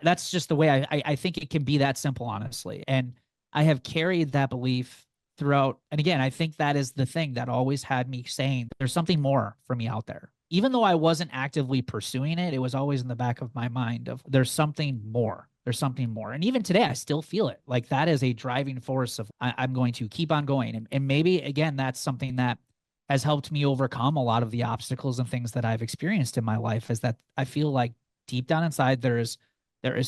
Speaker 2: That's just the way I think it can be that simple, honestly. And I have carried that belief throughout. And again, I think that is the thing that always had me saying there's something more for me out there. Even though I wasn't actively pursuing it, it was always in the back of my mind of there's something more. There's something more. And even today, I still feel it. Like that is a driving force of I'm going to keep on going. And maybe, again, that's something that has helped me overcome a lot of the obstacles and things that I've experienced in my life is that I feel like deep down inside, there is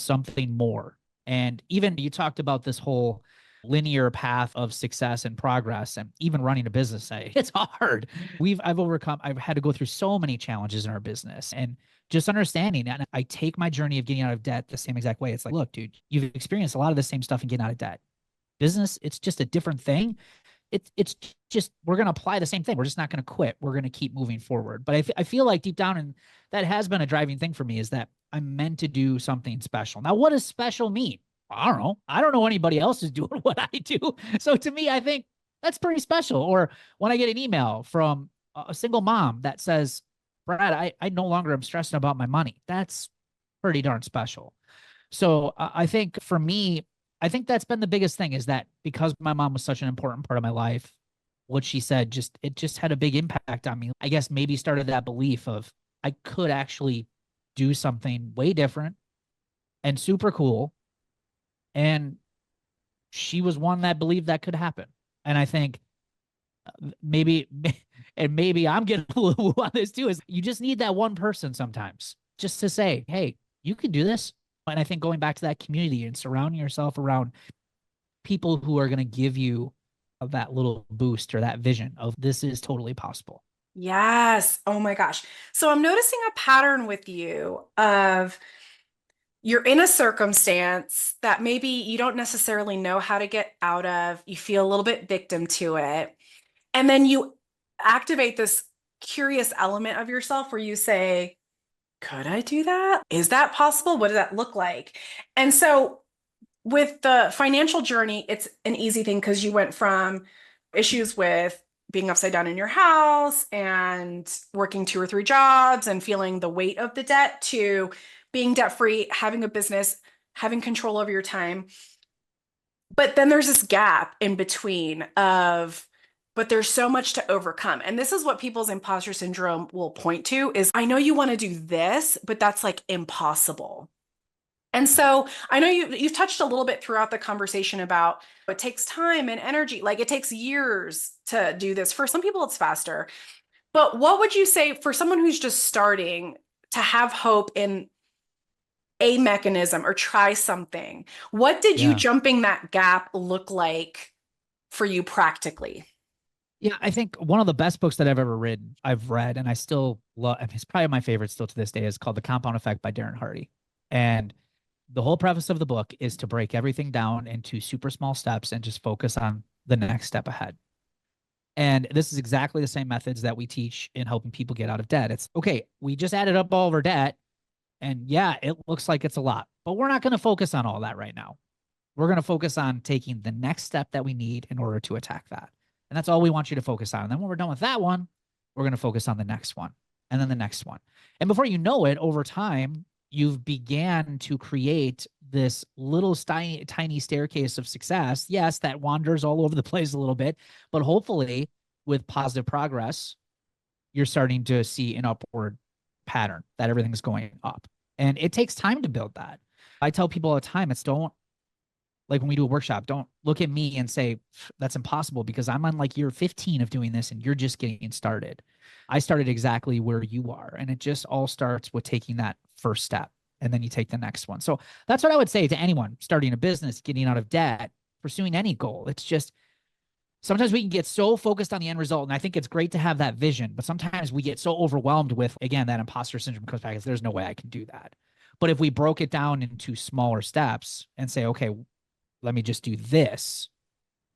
Speaker 2: something more. And even you talked about this whole linear path of success and progress and even running a business. It's hard. I've had to go through so many challenges in our business and just understanding. And I take my journey of getting out of debt the same exact way. It's like, look, dude, you've experienced a lot of the same stuff in getting out of debt. Business, it's just a different thing. It's just we're going to apply the same thing. We're just not going to quit. We're going to keep moving forward. But I feel like deep down, and that has been a driving thing for me, is that I'm meant to do something special. Now, what does special mean? I don't know. I don't know anybody else is doing what I do. So to me, I think that's pretty special. Or when I get an email from a single mom that says, Brad, I no longer am stressing about my money. That's pretty darn special. So I think for me, I think that's been the biggest thing is that because my mom was such an important part of my life, what she said it just had a big impact on me. I guess maybe started that belief of I could actually do something way different and super cool. And she was one that believed that could happen. And I think maybe, and maybe I'm getting a little on this too, is you just need that one person sometimes just to say, hey, you can do this. And I think going back to that community and surrounding yourself around people who are going to give you of that little boost or that vision of this is totally possible.
Speaker 1: Yes. Oh my gosh. So I'm noticing a pattern with you of you're in a circumstance that maybe you don't necessarily know how to get out of. You feel a little bit victim to it. And then you activate this curious element of yourself where you say, could I do that? Is that possible? What does that look like? And so with the financial journey, it's an easy thing because you went from issues with being upside down in your house and working two or three jobs and feeling the weight of the debt to being debt free, having a business, having control over your time. But then there's this gap in between of, but there's so much to overcome. And this is what people's imposter syndrome will point to is I know you want to do this, but that's like impossible. And so I know you've touched a little bit throughout the conversation about it takes time and energy. Like it takes years to do this. For some people, it's faster. But what would you say for someone who's just starting to have hope in a mechanism or try something? What did you
Speaker 2: Yeah.
Speaker 1: jumping that gap look like for you practically?
Speaker 2: Yeah, I think one of the best books that I've read, and I still love, I mean, it's probably my favorite still to this day, is called The Compound Effect by Darren Hardy. And the whole preface of the book is to break everything down into super small steps and just focus on the next step ahead. And this is exactly the same methods that we teach in helping people get out of debt. It's okay, we just added up all of our debt, and yeah, it looks like it's a lot, but we're not going to focus on all that right now. We're going to focus on taking the next step that we need in order to attack that. And that's all we want you to focus on. And then when we're done with that one, we're going to focus on the next one and then the next one. And before you know it, over time, you've began to create this little tiny staircase of success. Yes, that wanders all over the place a little bit, but hopefully with positive progress, you're starting to see an upward pattern that everything's going up. And it takes time to build that. I tell people all the time, it's don't, like when we do a workshop, don't look at me and say that's impossible because I'm on like year 15 of doing this and you're just getting started. I started exactly where you are. And it just all starts with taking that first step and then you take the next one. So that's what I would say to anyone starting a business, getting out of debt, pursuing any goal. It's just sometimes we can get so focused on the end result. And I think it's great to have that vision, but sometimes we get so overwhelmed with, again, that imposter syndrome comes back. There's no way I can do that. But if we broke it down into smaller steps and say, okay, let me just do this.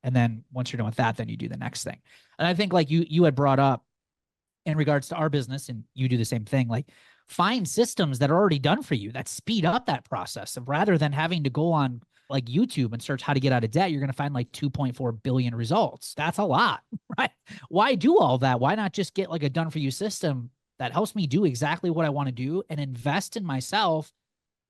Speaker 2: And then once you're done with that, then you do the next thing. And I think like you had brought up in regards to our business, and you do the same thing, like find systems that are already done for you that speed up that process. And rather than having to go on like YouTube and search how to get out of debt, you're going to find like 2.4 billion results. That's a lot, right? Why do all that? Why not just get like a done for you system that helps me do exactly what I want to do and invest in myself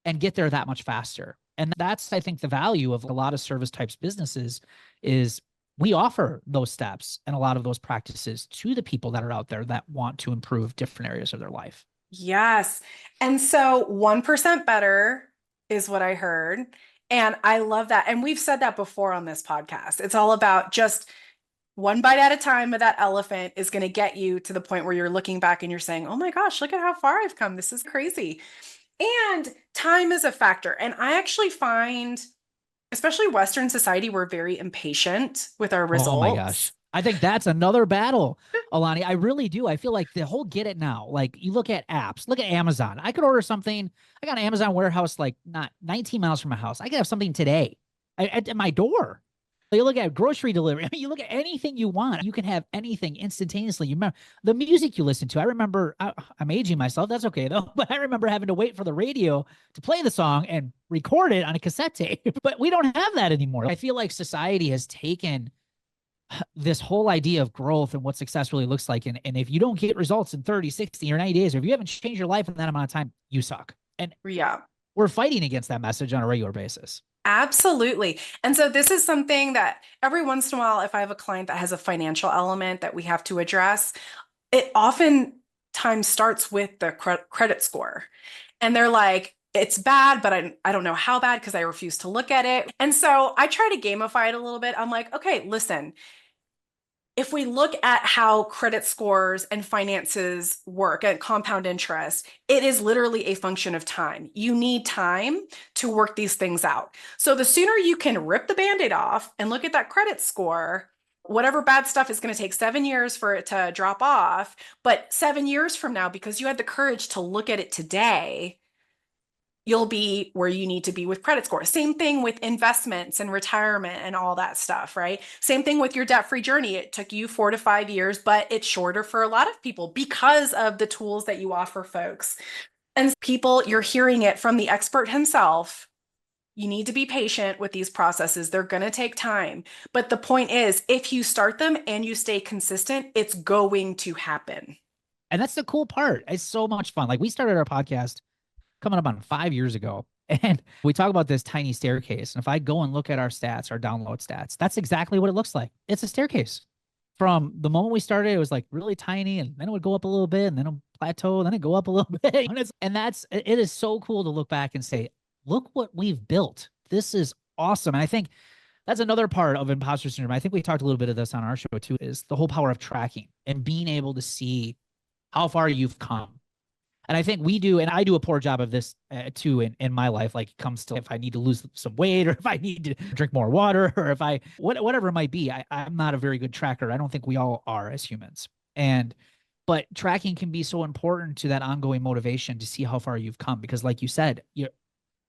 Speaker 2: and get there that much faster? And that's, I think, the value of a lot of service types businesses is we offer those steps and a lot of those practices to the people that are out there that want to improve different areas of their life.
Speaker 1: Yes. And so 1% better is what I heard. And I love that. And we've said that before on this podcast. It's all about just one bite at a time of that elephant is going to get you to the point where you're looking back and you're saying, oh my gosh, look at how far I've come. This is crazy. And time is a factor. And I actually find, especially Western society, we're very impatient with our
Speaker 2: Oh my
Speaker 1: results.
Speaker 2: gosh. I think that's another battle, Alani. I really do. I feel like the whole get it now. Like you look at apps, look at Amazon. I could order something. I got an Amazon warehouse like not 19 miles from my house. I could have something today at my door. You look at grocery delivery. I mean, you look at anything you want. You can have anything instantaneously. You remember the music you listen to. I remember, I'm aging myself. That's okay though. But I remember having to wait for the radio to play the song and record it on a cassette tape. But we don't have that anymore. I feel like society has taken this whole idea of growth and what success really looks like. And if you don't get results in 30, 60, or 90 days, or if you haven't changed your life in that amount of time, you suck. And
Speaker 1: Yeah.
Speaker 2: we're fighting against that message on a regular basis.
Speaker 1: Absolutely. And so this is something that every once in a while, if I have a client that has a financial element that we have to address, it oftentimes starts with the credit score. And they're like, it's bad, but I don't know how bad because I refuse to look at it. And so I try to gamify it a little bit. I'm like, okay, listen, if we look at how credit scores and finances work at compound interest, it is literally a function of time. You need time to work these things out. So the sooner you can rip the band-aid off and look at that credit score, Whatever bad stuff is going to take 7 years for it to drop off. But 7 years from now, because you had the courage to look at it today, you'll be where you need to be with credit score. Same thing with investments and retirement and all that stuff, right? Same thing with your debt-free journey. It took you 4 to 5 years, but it's shorter for a lot of people because of the tools that you offer folks. And people, you're hearing it from the expert himself. You need to be patient with these processes. They're going to take time. But the point is, if you start them and you stay consistent, it's going to happen.
Speaker 2: And that's the cool part. It's so much fun. Like we started our podcast coming up on 5 years ago. And we talk about this tiny staircase. And if I go and look at our stats, our download stats, that's exactly what it looks like. It's a staircase. From the moment we started, it was like really tiny, and then it would go up a little bit, and then it'll plateau, and then it go up a little bit. It is so cool to look back and say, look what we've built. This is awesome. And I think that's another part of imposter syndrome. I think we talked a little bit of this on our show too, is the whole power of tracking and being able to see how far you've come. And I think we do, and I do a poor job of this too in my life. Like it comes to if I need to lose some weight, or if I need to drink more water, or if whatever it might be. I'm not a very good tracker. I don't think we all are as humans. But tracking can be so important to that ongoing motivation to see how far you've come. Because like you said, your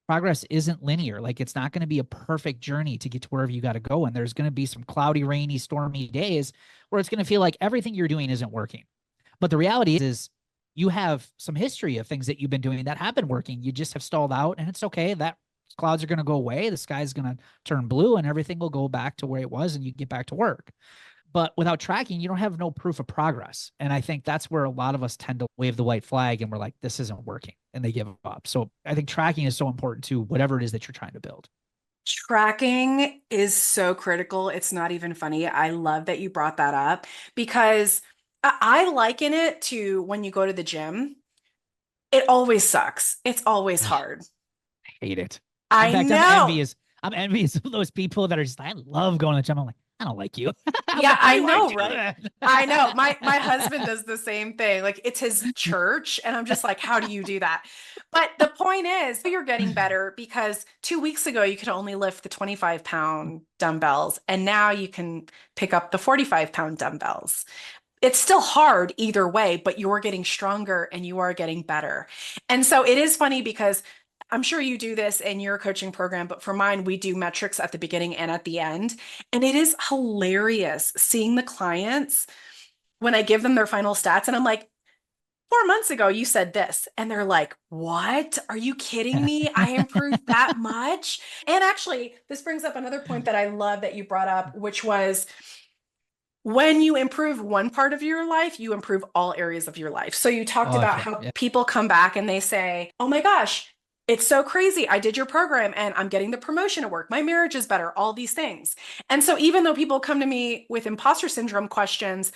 Speaker 2: progress isn't linear. Like it's not going to be a perfect journey to get to wherever you got to go. And there's going to be some cloudy, rainy, stormy days where it's going to feel like everything you're doing isn't working. But the reality is you have some history of things that you've been doing that have been working. You just have stalled out, and it's okay. That clouds are going to go away. The sky's going to turn blue, and everything will go back to where it was, and you get back to work. But without tracking, you don't have no proof of progress. And I think that's where a lot of us tend to wave the white flag and we're like, this isn't working, and they give up. So I think tracking is so important to whatever it is that you're trying to build.
Speaker 1: Tracking is so critical. It's not even funny. I love that you brought that up because I liken it to when you go to the gym. It always sucks. It's always hard.
Speaker 2: I hate it.
Speaker 1: I
Speaker 2: In fact,
Speaker 1: know.
Speaker 2: I'm envious of those people that are just, I love going to the gym. I'm like, I don't like you.
Speaker 1: Yeah, I
Speaker 2: Why
Speaker 1: know,
Speaker 2: do
Speaker 1: right?
Speaker 2: that?
Speaker 1: I know. My husband does the same thing. Like it's his church, and I'm just like, how do you do that? But the point is, you're getting better because 2 weeks ago you could only lift the 25-pound dumbbells, and now you can pick up the 45-pound dumbbells. It's still hard either way, but you're getting stronger and you are getting better. And so it is funny because I'm sure you do this in your coaching program, but for mine, we do metrics at the beginning and at the end. And it is hilarious seeing the clients when I give them their final stats and I'm like, 4 months ago, you said this. And they're like, what? Are you kidding me? I improved that much? And actually, this brings up another point that I love that you brought up, which was when you improve one part of your life, you improve all areas of your life. So you talked about how people come back and they say, oh my gosh, it's so crazy. I did your program and I'm getting the promotion at work. My marriage is better, all these things. And so even though people come to me with imposter syndrome questions,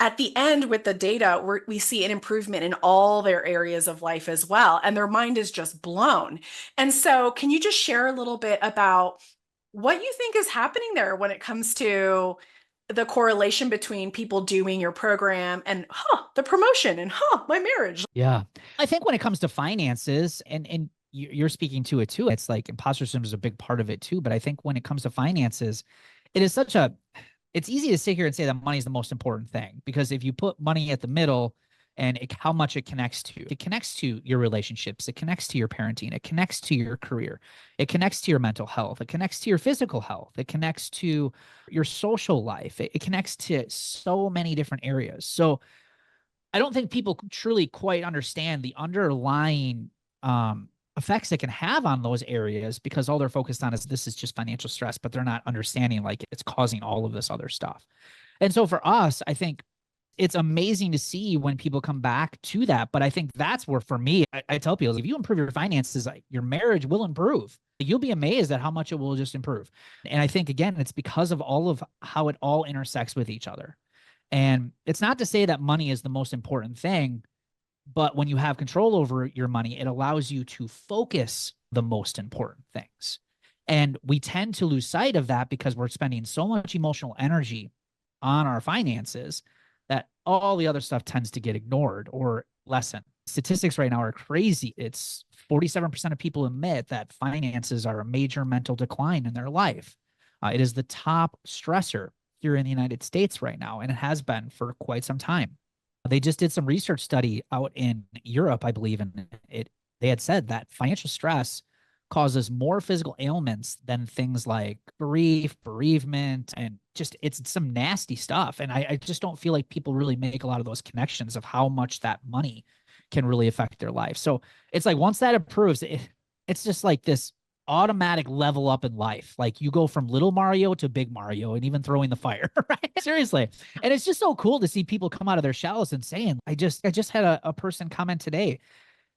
Speaker 1: at the end with the data, we see an improvement in all their areas of life as well. And their mind is just blown. And so can you just share a little bit about what you think is happening there when it comes to the correlation between people doing your program and the promotion and my marriage?
Speaker 2: Yeah. I think when it comes to finances, and you're speaking to it too, it's like imposter syndrome is a big part of it too. But I think when it comes to finances, it is it's easy to sit here and say that money is the most important thing, because if you put money at the middle and how much it connects to your relationships, it connects to your parenting, it connects to your career, it connects to your mental health, it connects to your physical health, it connects to your social life, it connects to so many different areas. So I don't think people truly quite understand the underlying effects it can have on those areas, because all they're focused on is this is just financial stress, but they're not understanding like it's causing all of this other stuff. And so for us, I think it's amazing to see when people come back to that. But I think that's where, for me, I tell people, if you improve your finances, like, your marriage will improve. You'll be amazed at how much it will just improve. And I think, again, it's because of all of how it all intersects with each other. And it's not to say that money is the most important thing, but when you have control over your money, it allows you to focus the most important things. And we tend to lose sight of that because we're spending so much emotional energy on our finances that all the other stuff tends to get ignored or lessened. Statistics right now are crazy. It's 47% of people admit that finances are a major mental decline in their life. It is the top stressor here in the United States right now, and it has been for quite some time. They just did some research study out in Europe, I believe, and they had said that financial stress causes more physical ailments than things like bereavement, and just it's some nasty stuff. And I just don't feel like people really make a lot of those connections of how much that money can really affect their life. So it's like once that improves, it's just like this automatic level up in life. Like you go from little Mario to big Mario, and even throwing the fire, right? Seriously. And it's just so cool to see people come out of their shells and saying, I just had a person comment today.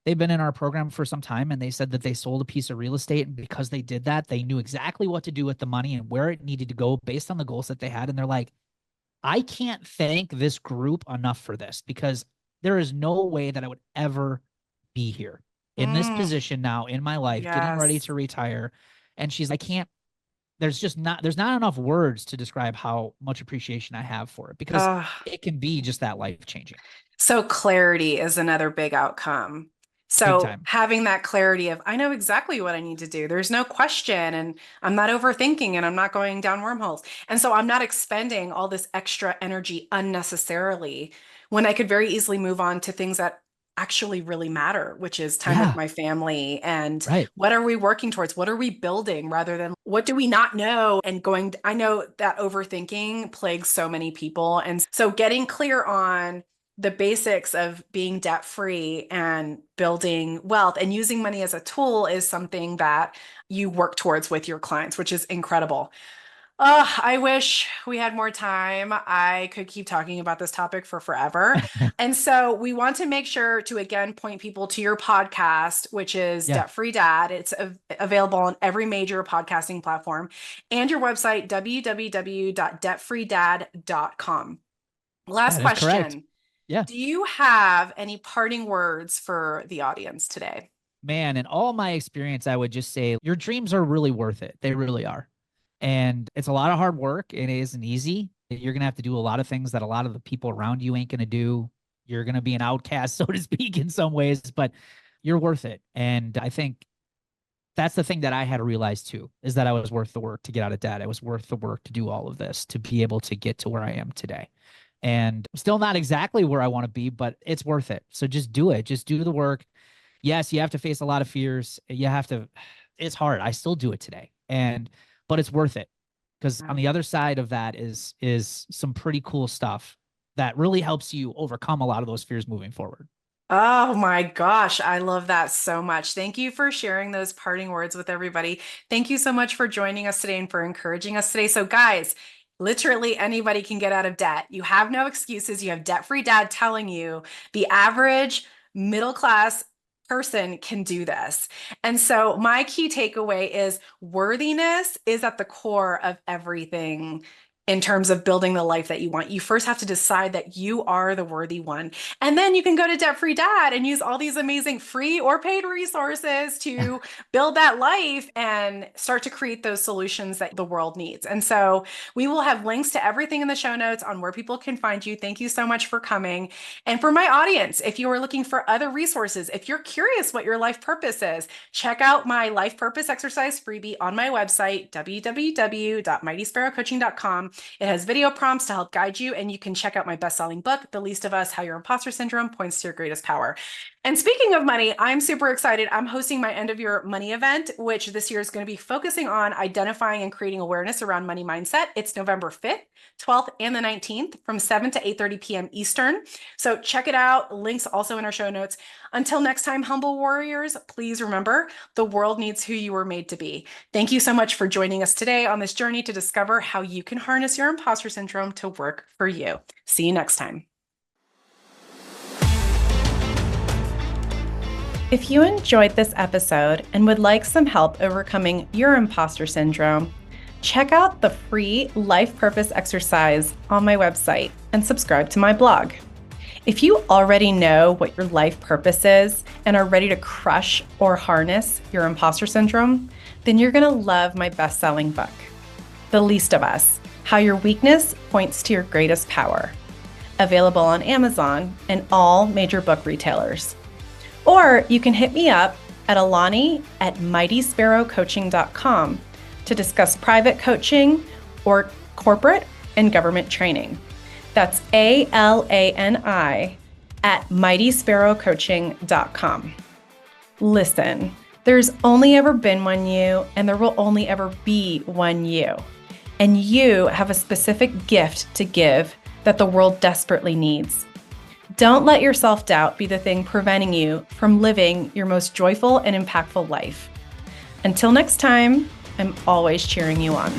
Speaker 2: They've been in our program for some time, and they said that they sold a piece of real estate, and because they did that, they knew exactly what to do with the money and where it needed to go based on the goals that they had. And they're like, I can't thank this group enough for this, because there is no way that I would ever be here in this position now in my life, getting ready to retire. And she's like, there's not enough words to describe how much appreciation I have for it, because it can be just that life changing.
Speaker 1: So clarity is another big outcome. So having that clarity of, I know exactly what I need to do. There's no question, and I'm not overthinking, and I'm not going down wormholes. And so I'm not expending all this extra energy unnecessarily when I could very easily move on to things that actually really matter, which is time with my family, and what are we working towards? What are we building, rather than what do we not know? And I know that overthinking plagues so many people. And so getting clear on the basics of being debt-free and building wealth and using money as a tool is something that you work towards with your clients, which is incredible. I wish we had more time. I could keep talking about this topic for forever. And so we want to make sure to, again, point people to your podcast, which is Debt Free Dad. It's available on every major podcasting platform, and your website, www.debtfreedad.com. Last question.
Speaker 2: Correct. Yeah.
Speaker 1: Do you have any parting words for the audience today?
Speaker 2: Man, in all my experience, I would just say your dreams are really worth it. They really are. And it's a lot of hard work. It isn't easy. You're going to have to do a lot of things that a lot of the people around you ain't going to do. You're going to be an outcast, so to speak, in some ways, but you're worth it. And I think that's the thing that I had to realize too, is that I was worth the work to get out of debt. I was worth the work to do all of this, to be able to get to where I am today. And still not exactly where I want to be, but it's worth it. So just do it. Just do the work. Yes, you have to face a lot of fears. It's hard. I still do it today. But it's worth it, because on the other side of that is some pretty cool stuff that really helps you overcome a lot of those fears moving forward.
Speaker 1: Oh my gosh, I love that so much. Thank you for sharing those parting words with everybody. Thank you so much for joining us today and for encouraging us today. So guys, literally anybody can get out of debt. You have no excuses. You have Debt Free Dad telling you the average middle class person can do this. And so my key takeaway is worthiness is at the core of everything. In terms of building the life that you want, you first have to decide that you are the worthy one. And then you can go to Debt Free Dad and use all these amazing free or paid resources to build that life and start to create those solutions that the world needs. And so we will have links to everything in the show notes on where people can find you. Thank you so much for coming. And for my audience, if you are looking for other resources, if you're curious what your life purpose is, check out my life purpose exercise freebie on my website, www.mightysparrowcoaching.com. It has video prompts to help guide you, and you can check out my best-selling book, The Least of Us: How Your Imposter Syndrome Points to Your Greatest Power. And speaking of money, I'm super excited. I'm hosting my end of year money event, which this year is going to be focusing on identifying and creating awareness around money mindset. It's November 5th, 12th, and the 19th from 7 to 8:30 p.m. Eastern. So check it out. Links also in our show notes. Until next time, humble warriors, please remember the world needs who you were made to be. Thank you so much for joining us today on this journey to discover how you can harness your imposter syndrome to work for you. See you next time. If you enjoyed this episode and would like some help overcoming your imposter syndrome, check out the free life purpose exercise on my website and subscribe to my blog. If you already know what your life purpose is and are ready to crush or harness your imposter syndrome, then you're going to love my best-selling book, The Least of Us: How Your Weakness Points to Your Greatest Power, available on Amazon and all major book retailers. Or you can hit me up at Alani@mightysparrowcoaching.com to discuss private coaching or corporate and government training. That's ALANI at mightysparrowcoaching.com. Listen, there's only ever been one you, and there will only ever be one you. And you have a specific gift to give that the world desperately needs. Don't let your self-doubt be the thing preventing you from living your most joyful and impactful life. Until next time, I'm always cheering you on.